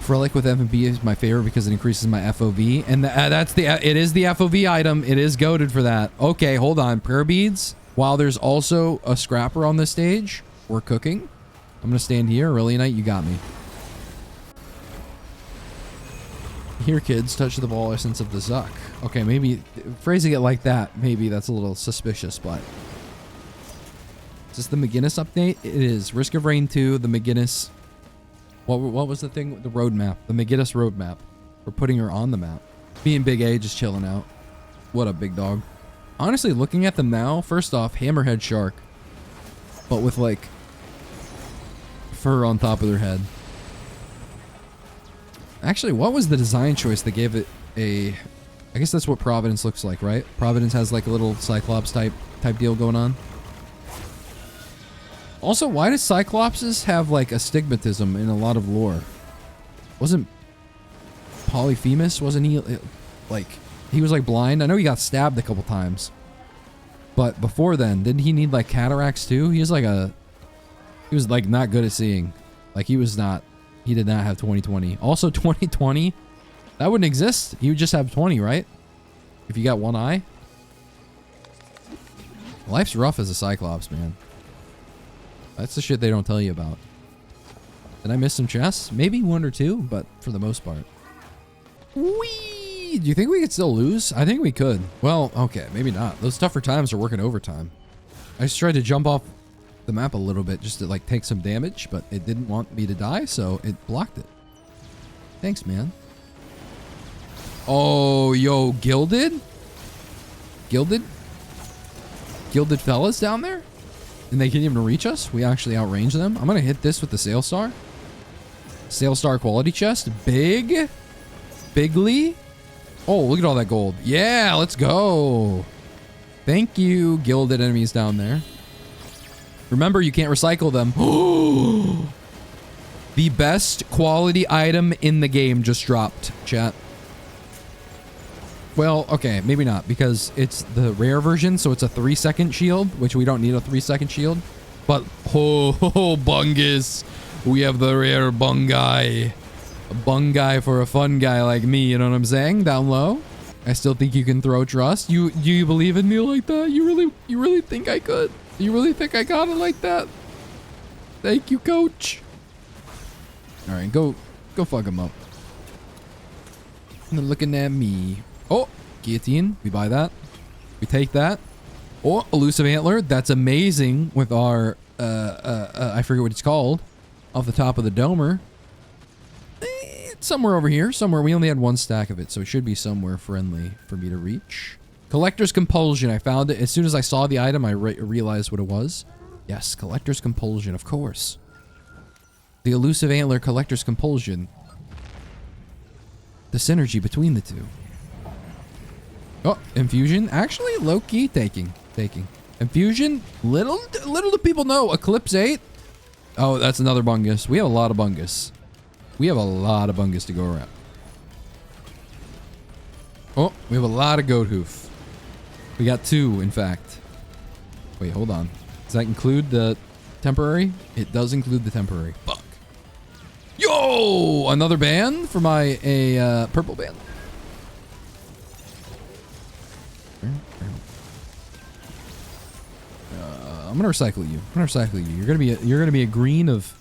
Frolic with FMB is my favorite because it increases my FOV, and it is the FOV item. It is goated for that. Okay, hold on. Prayer beads. While there's also a scrapper on this stage, we're cooking. I'm gonna stand here. Early night, you got me. Here, kids, touch the ball essence of the Zuck. Okay, maybe phrasing it like that, maybe that's a little suspicious, but... Is this the McGinnis update? It is. Risk of Rain 2, the McGinnis... What was the thing? The roadmap. The McGinnis roadmap. We're putting her on the map. Me and Big A just chilling out. What up, big dog? Honestly, looking at them now, first off, hammerhead shark. But with like fur on top of their head. Actually, what was the design choice that gave it a... I guess that's what Providence looks like, right? Providence has like a little Cyclops type deal going on. Also, why does Cyclopses have like astigmatism in a lot of lore? Wasn't Polyphemus, wasn't he like... He was like blind? I know he got stabbed a couple times. But before then, didn't he need like cataracts too? He was like not good at seeing. Like he did not have 20/20. Also 20/20, that wouldn't exist. He would just have 20, right? If you got one eye. Life's rough as a Cyclops, man. That's the shit they don't tell you about. Did I miss some chests? Maybe one or two, but for the most part. Whee! Do you think we could still lose? I think we could. Well, okay, maybe not. Those tougher times are working overtime. I just tried to jump off the map a little bit just to like take some damage, but it didn't want me to die, so it blocked it. Thanks, man. Oh, yo, Gilded? Gilded fellas down there? And they can't even reach us? We actually outrange them? I'm gonna hit this with the Sail Star. Sail Star quality chest. Bigly. Oh, look at all that gold. Yeah, let's go. Thank you, gilded enemies down there. Remember, you can't recycle them. The best quality item in the game just dropped, chat. Well, okay, maybe not, because it's the rare version, so it's a 3-second shield, which we don't need a 3-second shield. But, bungus. We have the rare bungai. A bungai for a fun guy like me, you know what I'm saying? Down low. I still think you can throw trust. Do you believe in me like that? You really think I could? You really think I got it like that? Thank you, coach. All right, go fuck him up. And they're looking at me. Oh, guillotine. We buy that. We take that. Oh, elusive antler. That's amazing with our I forget what it's called. Off the top of the domer. Somewhere over here. Somewhere. We only had one stack of it, so it should be somewhere friendly for me to reach. Collector's Compulsion. I found it. As soon as I saw the item, I realized what it was. Yes, Collector's Compulsion, of course. The elusive antler Collector's Compulsion. The synergy between the two. Oh, infusion. Actually, low-key taking. Infusion. Little do people know. Eclipse 8. Oh, that's another bungus. We have a lot of bungus. We have a lot of bungus to go around. Oh, we have a lot of goat hoof. We got 2, in fact. Wait, hold on. Does that include the temporary? It does include the temporary. Fuck. Yo! Another band for my purple band. I'm gonna recycle you. You're gonna be a green of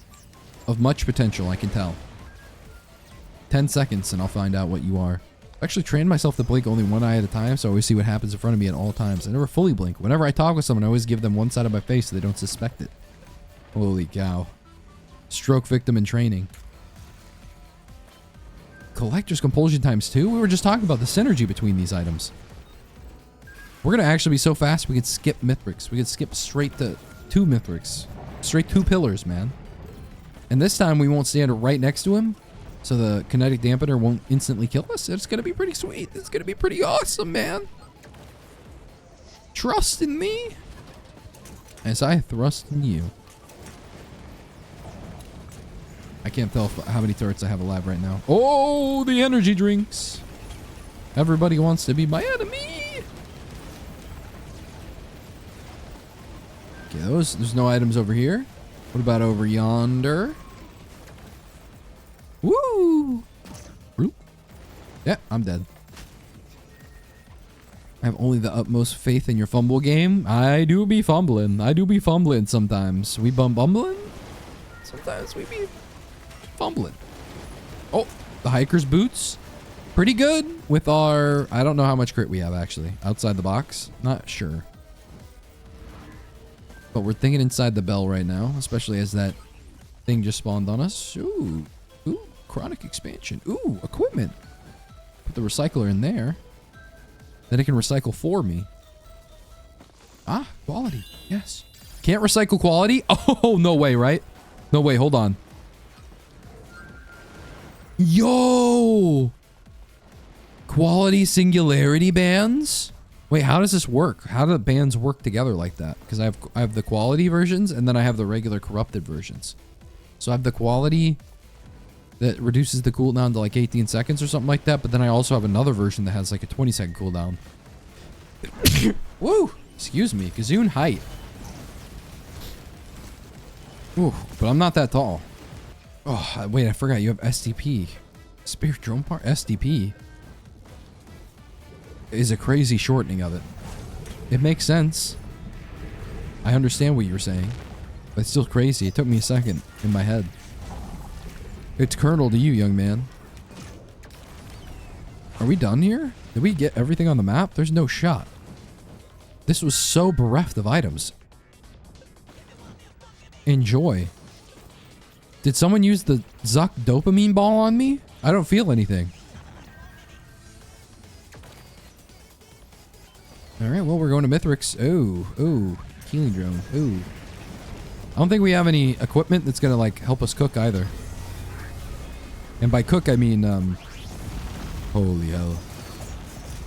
much potential. I can tell. 10 seconds and I'll find out what you are. I actually trained myself to blink only one eye at a time, so I always see what happens in front of me at all times. I never fully blink. Whenever I talk with someone, I always give them one side of my face so they don't suspect it. Holy cow. Stroke victim in training. Collector's Compulsion times 2? We were just talking about the synergy between these items. We're going to actually be so fast we could skip Mithrix. We could skip straight to 2 Mithrix. Straight 2 pillars, man. And this time we won't stand right next to him, so the kinetic dampener won't instantly kill us. It's going to be pretty sweet. It's going to be pretty awesome, man. Trust in me as I thrust in you. I can't tell how many turrets I have alive right now. Oh, the energy drinks. Everybody wants to be my enemy. Okay, there's no items over here. What about over yonder? Woo! Yeah, I'm dead. I have only the utmost faith in your fumble game. I do be fumbling. Sometimes. We bumbling? Sometimes we be fumbling. Oh, the hiker's boots. Pretty good with our... I don't know how much crit we have, actually. Outside the box. Not sure. But we're thinking inside the bell right now, especially as that thing just spawned on us. Ooh. Chronic expansion. Ooh, equipment. Put the recycler in there. Then it can recycle for me. Ah, quality. Yes. Can't recycle quality? Oh, no way, right? No way, hold on. Yo! Quality singularity bands? Wait, how does this work? How do the bands work together like that? Because I have the quality versions, and then I have the regular corrupted versions. So I have the quality that reduces the cooldown to like 18 seconds or something like that, but then I also have another version that has like a 20-second cooldown. Woo! Excuse me, Gazoon height. Ooh, but I'm not that tall. Oh, wait, I forgot you have SDP. Spirit drone part? SDP is a crazy shortening of it. It makes sense. I understand what you're saying, but it's still crazy. It took me a second in my head. It's Colonel to you, young man. Are we done here? Did we get everything on the map? There's no shot. This was so bereft of items. Enjoy. Did someone use the Zuck dopamine ball on me? I don't feel anything. Alright, well, we're going to Mithrix. Oh, healing drone. Oh. I don't think we have any equipment that's gonna, like, help us cook either. And by cook, I mean, holy hell.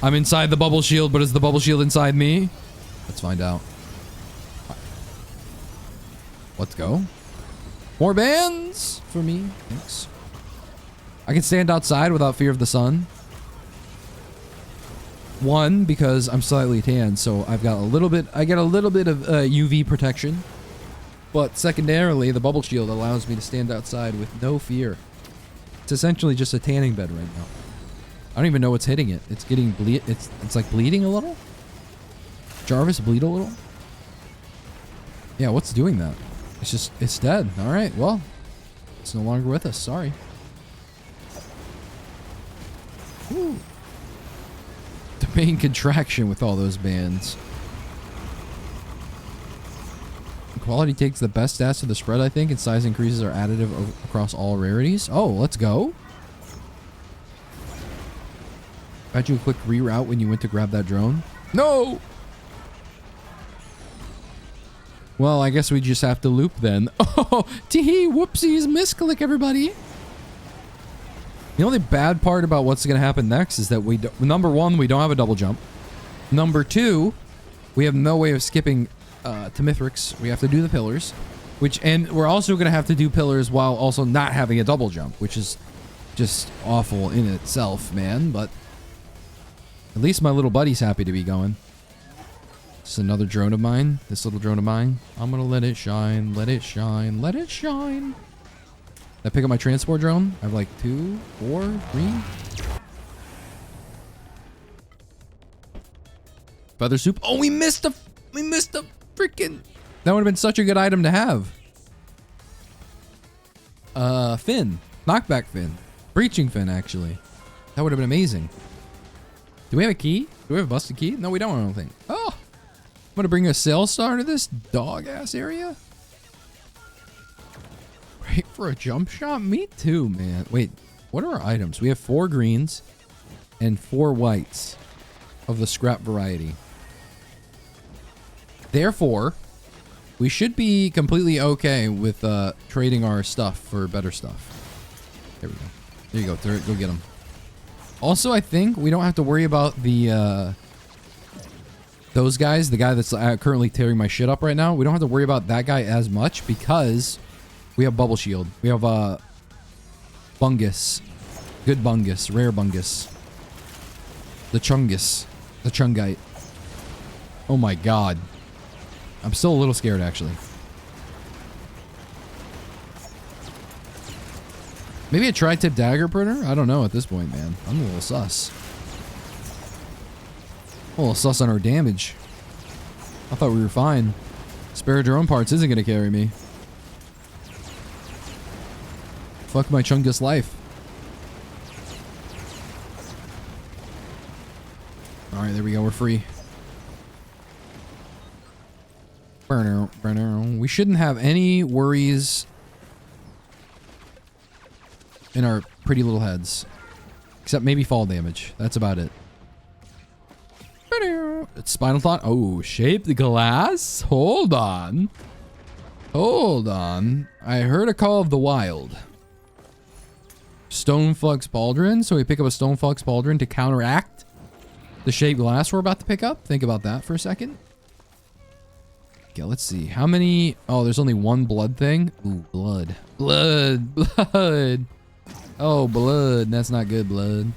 I'm inside the bubble shield, but is the bubble shield inside me? Let's find out. Let's go. More bands for me. Thanks. I can stand outside without fear of the sun. One, because I'm slightly tan, so I've got a little bit, I get a little bit of UV protection. But secondarily, the bubble shield allows me to stand outside with no fear. It's essentially just a tanning bed right now. I don't even know what's hitting it. It's getting it's like bleeding a little. Jarvis, bleed a little. Yeah, what's doing that? It's dead. All right, well, it's no longer with us. Sorry. Woo. Domain contraction with all those bands. Quality takes the best stats to the spread, I think, and size increases are additive across all rarities. Oh, let's go. Got you a quick reroute when you went to grab that drone. No! Well, I guess we just have to loop then. Oh, tee-hee, whoopsies, misclick, everybody. The only bad part about what's going to happen next is that number one, we don't have a double jump. Number two, we have no way of skipping to Mithrix. We have to do the pillars, and we're also going to have to do pillars while also not having a double jump, which is just awful in itself, man. But at least my little buddy's happy to be going. This is another drone of mine. This little drone of mine. I'm going to let it shine, let it shine, let it shine. Did I pick up my transport drone? I have like 2, 4, 3. Feather soup. Oh, we missed a freaking. That would have been such a good item to have. Fin. Knockback fin. Breaching fin, actually. That would have been amazing. Do we have a key? Do we have a busted key? No, we don't, I don't think. Oh! I'm gonna bring a sail star to this dog-ass area? Right for a jump shot? Me too, man. Wait, what are our items? We have 4 greens and 4 whites of the scrap variety. Therefore, we should be completely okay with trading our stuff for better stuff. There we go. There you go. Go get them. Also, I think we don't have to worry about the those guys. The guy that's currently tearing my shit up right now. We don't have to worry about that guy as much because we have Bubble Shield. We have Bungus. Good Bungus. Rare Bungus. The Chungus. The Chungite. Oh my god. I'm still a little scared, actually. Maybe a tri-tip dagger printer? I don't know at this point, man. I'm a little sus. A little sus on our damage. I thought we were fine. Spare drone parts isn't going to carry me. Fuck my Chungus life. Alright, there we go. We're free. We shouldn't have any worries in our pretty little heads. Except maybe fall damage. That's about it. It's Spinal Thought. Oh, shaped glass. Hold on. Hold on. I heard a Call of the Wild. Stoneflux Pauldron. So we pick up a Stoneflux Pauldron to counteract the shaped glass we're about to pick up. Think about that for a second. Okay, let's see. How many? Oh, there's only one blood thing. Ooh, blood. Blood. Blood. Oh, blood. That's not good, blood.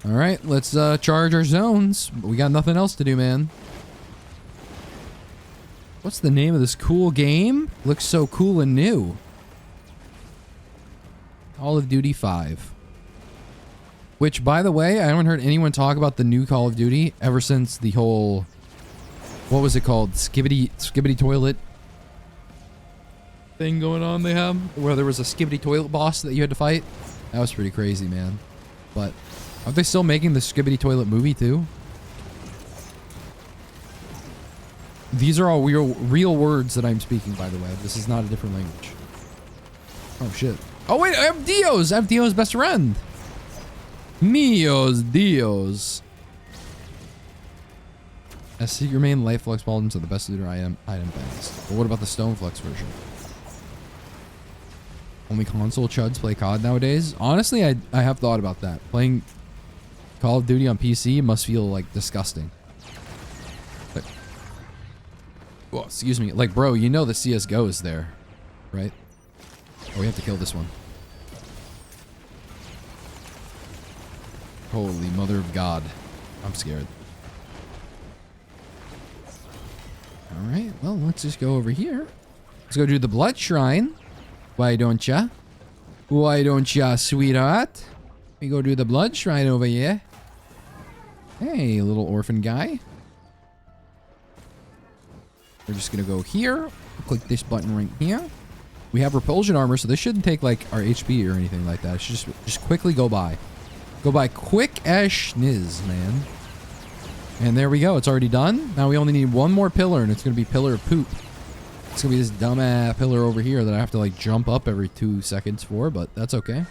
All right, let's charge our zones. We got nothing else to do, man. What's the name of this cool game? Looks so cool and new. Call of Duty 5. Which, by the way, I haven't heard anyone talk about the new Call of Duty ever since the whole... What was it called? Skibbity toilet thing going on they have? Where there was a skibbity toilet boss that you had to fight? That was pretty crazy, man. But, aren't they still making the skibbity toilet movie, too? These are all real words that I'm speaking, by the way. This is not a different language. Oh, shit. Oh, wait, I have Dio's! I have Dio's best friend! Mios Dios. As secret main, light flux pauldrons are the best looter item bands. But what about the Stoneflux version? Only console chuds play COD nowadays? Honestly, I have thought about that. Playing Call of Duty on PC must feel, like, disgusting. But, well, excuse me. Like, bro, you know the CSGO is there, right? Oh, we have to kill this one. Holy mother of God. I'm scared. Alright, well, let's just go over here. Let's go do the blood shrine. Why don't ya? Why don't ya, sweetheart? We go do the blood shrine over here. Hey, little orphan guy. We're just gonna go here. Click this button right here. We have repulsion armor, so this shouldn't take, like, our HP or anything like that. It should just quickly go by. Go by quick as schniz, man. And there we go. It's already done. Now we only need one more pillar, and it's going to be Pillar of Poop. It's going to be this dumbass pillar over here that I have to, like, jump up every 2 seconds for, but that's okay.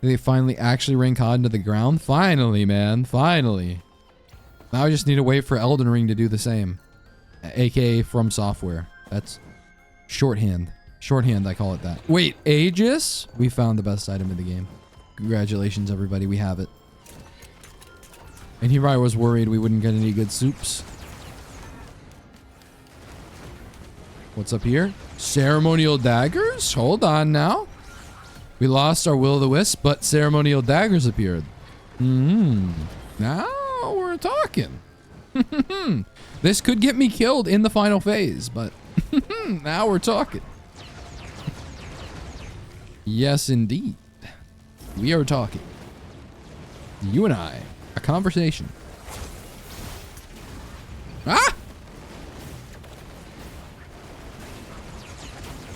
They finally actually ring COD into the ground? Finally, man. Finally. Now I just need to wait for Elden Ring to do the same. AKA From Software. That's shorthand. Shorthand, I call it that. Wait, Aegis? We found the best item in the game. Congratulations, everybody. We have it. And here I was worried we wouldn't get any good soups. What's up here? Ceremonial daggers? Hold on now. We lost our Will-o'-the-Wisp, but ceremonial daggers appeared. Now we're talking. This could get me killed in the final phase, but now we're talking. Yes, indeed. We are talking. You and I. A conversation. Ah!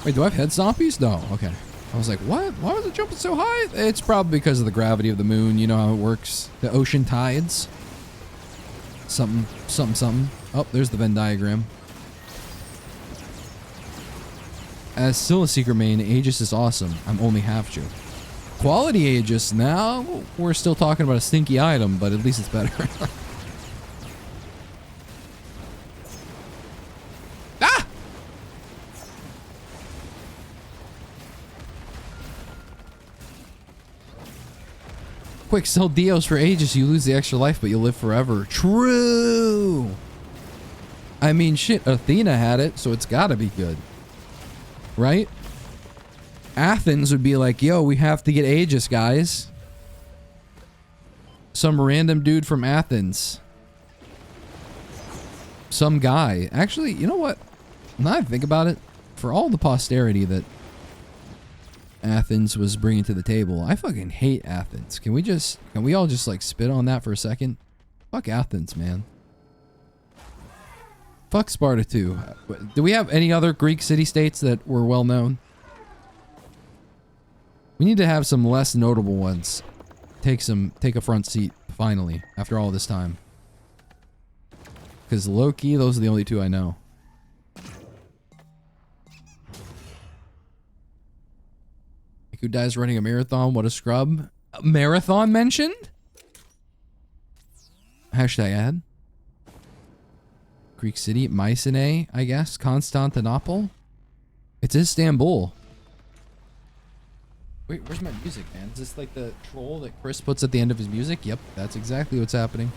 Wait, do I have head stompies? No. Okay. I was like, what? Why was it jumping so high? It's probably because of the gravity of the moon. You know how it works. The ocean tides. Something, something, something. Oh, there's the Venn diagram. As still a secret main, Aegis is awesome. I'm only half Jew. Quality Aegis, now we're still talking about a stinky item, but at least it's better. Ah! Quick, sell Dios for Aegis. You lose the extra life, but you'll live forever. True! I mean, shit, Athena had it, so it's gotta be good. Right? Athens would be like, yo, we have to get Aegis, guys. Some random dude from Athens. Some guy. Actually, you know what? Now I think about it, for all the posterity that Athens was bringing to the table, I fucking hate Athens. Can we all just, like, spit on that for a second? Fuck Athens, man. Fuck Sparta too. Do we have any other Greek city-states that were well known? We need to have some less notable ones. Take a front seat, finally, after all this time. Because low-key, those are the only two I know. Who dies running a marathon? What a scrub. A marathon mentioned? Hashtag ad. Greek city. Mycenae, I guess. Constantinople. It's Istanbul. Wait, where's my music, man? Is this like the troll that Chris puts at the end of his music? Yep, that's exactly what's happening.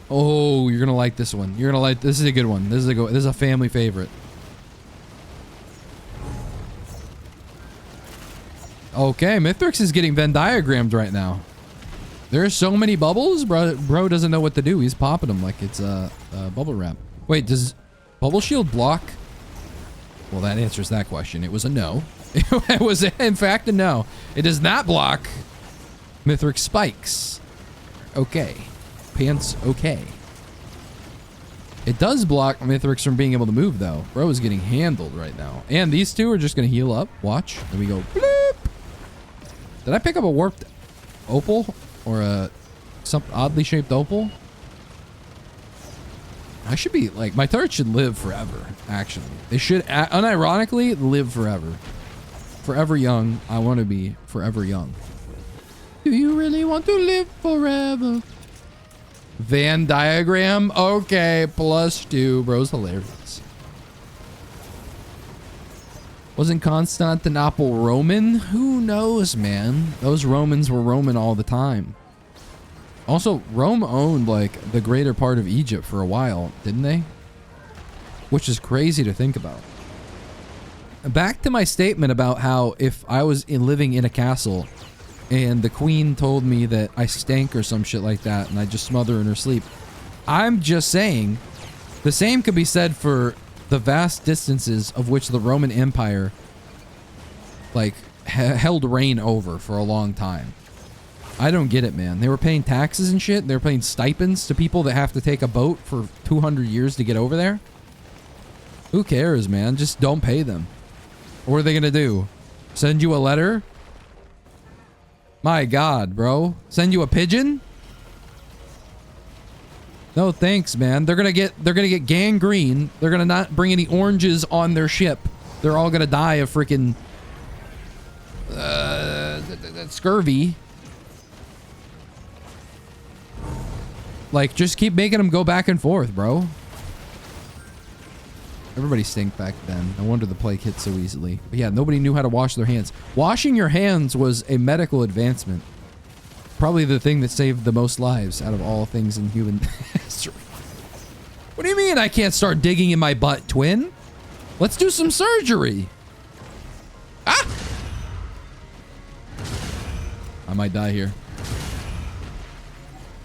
Oh, you're gonna like this one. You're gonna like, this is a good one. This is a family favorite. Okay, Mithrix is getting Venn diagrammed right now. There's so many bubbles, bro doesn't know what to do. He's popping them like it's a bubble wrap. Wait, does bubble shield block? Well, that answers that question. It was a no. It was, in fact, a no. It does not block Mithrix spikes. Okay. Pants, okay. It does block Mithrix from being able to move, though. Bro is getting handled right now. And these two are just going to heal up. Watch. There we go. Bloop. Did I pick up a warped opal? Or some oddly shaped opal? I should be, like, my turret should live forever, actually. They should, unironically, live forever. Forever young. I want to be forever young. Do you really want to live forever? Venn diagram? Okay, +2. Bro's hilarious. Wasn't Constantinople Roman? Who knows, man? Those Romans were Roman all the time. Also, Rome owned, like, the greater part of Egypt for a while, didn't they? Which is crazy to think about. Back to my statement about how if I was living in a castle and the queen told me that I stank or some shit like that and I just smother in her sleep. I'm just saying the same could be said for the vast distances of which the Roman Empire like held reign over for a long time. I don't get it, man. They were paying taxes and shit. They were paying stipends to people that have to take a boat for 200 years to get over there. Who cares, man? Just don't pay them. What are they gonna do? Send you a letter? My God, bro. Send you a pigeon? No thanks, man. They're gonna get gangrene. They're gonna not bring any oranges on their ship. They're all gonna die of freaking scurvy. Like, just keep making them go back and forth, bro. Everybody stinked back then. No wonder the plague hit so easily. But yeah, nobody knew how to wash their hands. Washing your hands was a medical advancement. Probably the thing that saved the most lives out of all things in human history. What do you mean I can't start digging in my butt, twin? Let's do some surgery. Ah! I might die here.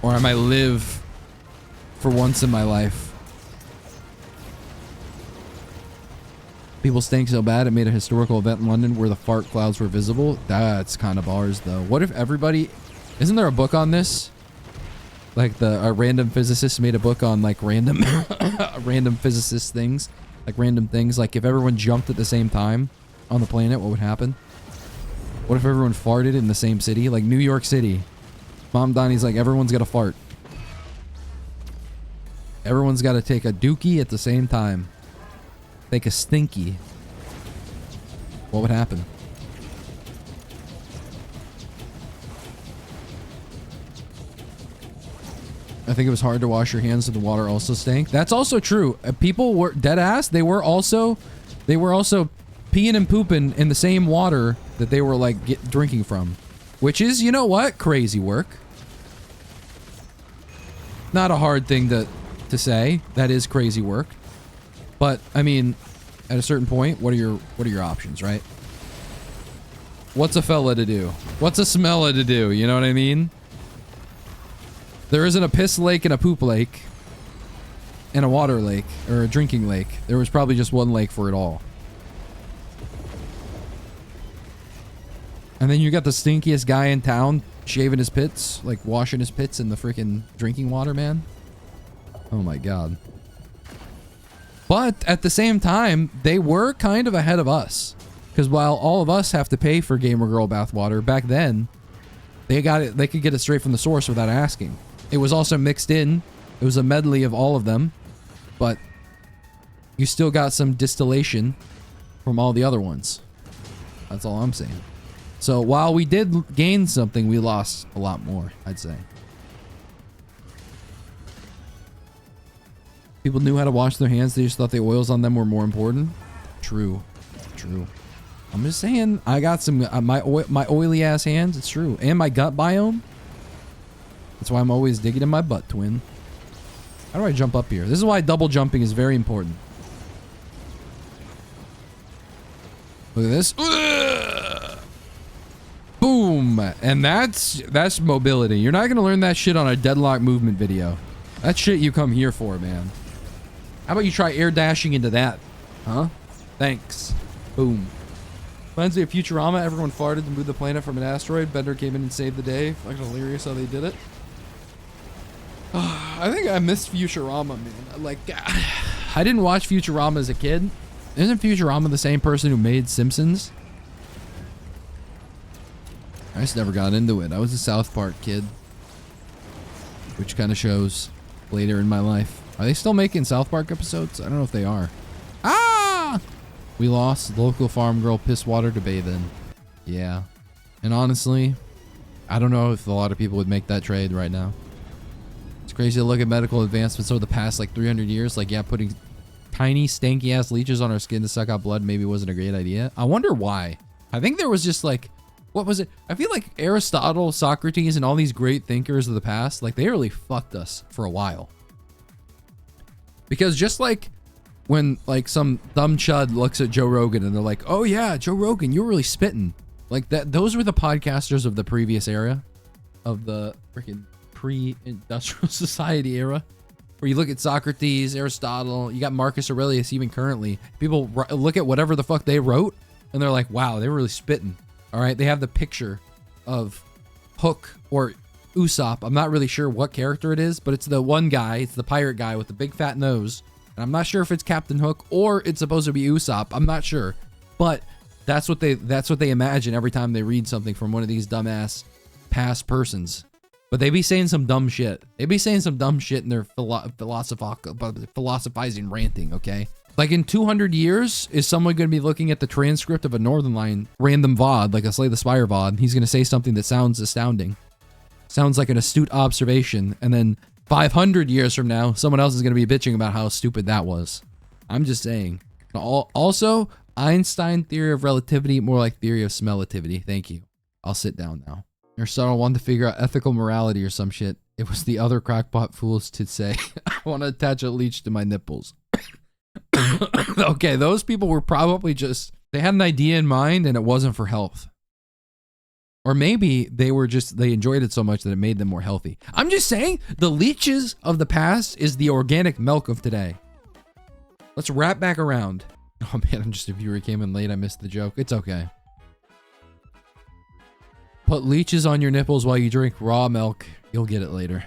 Or I might live for once in my life. People stink so bad it made a historical event in London where the fart clouds were visible. That's kind of ours, though. What if everybody... Isn't there a book on this? Like a random physicist made a book on like random random physicist things. Like random things. Like if everyone jumped at the same time on the planet, what would happen? What if everyone farted in the same city? Like New York City. Mom Donnie's like, everyone's got to fart. Everyone's got to take a dookie at the same time. Take a stinky. What would happen? I think it was hard to wash your hands, so the water also stank. That's also true. People were dead ass. They were also peeing and pooping in the same water that they were like drinking from, which is, you know what, crazy work. Not a hard thing to say. That is crazy work. But I mean, at a certain point, what are your options, right? What's a fella to do? What's a smella to do? You know what I mean? There isn't a piss lake and a poop lake and a water lake or a drinking lake. There was probably just one lake for it all. And then you got the stinkiest guy in town shaving his pits, like washing his pits in the freaking drinking water, man. Oh my God. But at the same time, they were kind of ahead of us. Because while all of us have to pay for Gamer Girl bathwater, back then, they could get it straight from the source without asking. It was also mixed in. It was a medley of all of them. But you still got some distillation from all the other ones. That's all I'm saying. So while we did gain something, we lost a lot more, I'd say. People knew how to wash their hands. They just thought the oils on them were more important. True. True. I'm just saying, I got some, my oily ass hands. It's true. And my gut biome. That's why I'm always digging in my butt, twin. How do I jump up here? This is why double jumping is very important. Look at this. Boom. And that's mobility. You're not going to learn that shit on a deadlock movement video. That's shit you come here for, man. How about you try air dashing into that? Huh? Thanks. Boom. Reminds me of Futurama. Everyone farted to move the planet from an asteroid. Bender came in and saved the day. Fucking hilarious how they did it. I think I missed Futurama, man. Like, I didn't watch Futurama as a kid. Isn't Futurama the same person who made Simpsons? I just never got into it. I was a South Park kid. Which kind of shows later in my life. Are they still making South Park episodes? I don't know if they are. Ah! We lost local farm girl piss water to bathe in. Yeah. And honestly, I don't know if a lot of people would make that trade right now. It's crazy to look at medical advancements over the past like 300 years. Like, yeah, putting tiny stanky ass leeches on our skin to suck out blood maybe wasn't a great idea. I wonder why. I think there was just like, what was it? I feel like Aristotle, Socrates, and all these great thinkers of the past, like they really fucked us for a while. Because just like when like some dumb chud looks at Joe Rogan and they're like, oh yeah, Joe Rogan, you're really spitting. Like that, those were the podcasters of the previous era of the freaking pre-industrial society era, where you look at Socrates, Aristotle, you got Marcus Aurelius, even currently, people look at whatever the fuck they wrote and they're like, wow, they were really spitting. All right. They have the picture of Hook or Usopp. I'm not really sure what character it is, but it's the one guy. It's the pirate guy with the big fat nose. And I'm not sure if it's Captain Hook or it's supposed to be Usopp. I'm not sure, but that's what they imagine every time they read something from one of these dumbass past persons. But they be saying some dumb shit. They be saying some dumb shit in their philosophizing ranting, okay? Like in 200 years, is someone going to be looking at the transcript of a Northern Line random VOD, like a Slay the Spire VOD? He's going to say something that sounds astounding. Sounds like an astute observation. And then 500 years from now, someone else is going to be bitching about how stupid that was. I'm just saying. Also, Einstein theory of relativity, more like theory of smellitivity. Thank you. I'll sit down now. Aristotle wanted to figure out ethical morality or some shit. It was the other crackpot fools to say, I want to attach a leech to my nipples. Okay, those people were probably just, they had an idea in mind and it wasn't for health. Or maybe they enjoyed it so much that it made them more healthy. I'm just saying, the leeches of the past is the organic milk of today. Let's wrap back around. Oh man, I'm just a viewer who came in late. I missed the joke. It's okay. Put leeches on your nipples while you drink raw milk. You'll get it later.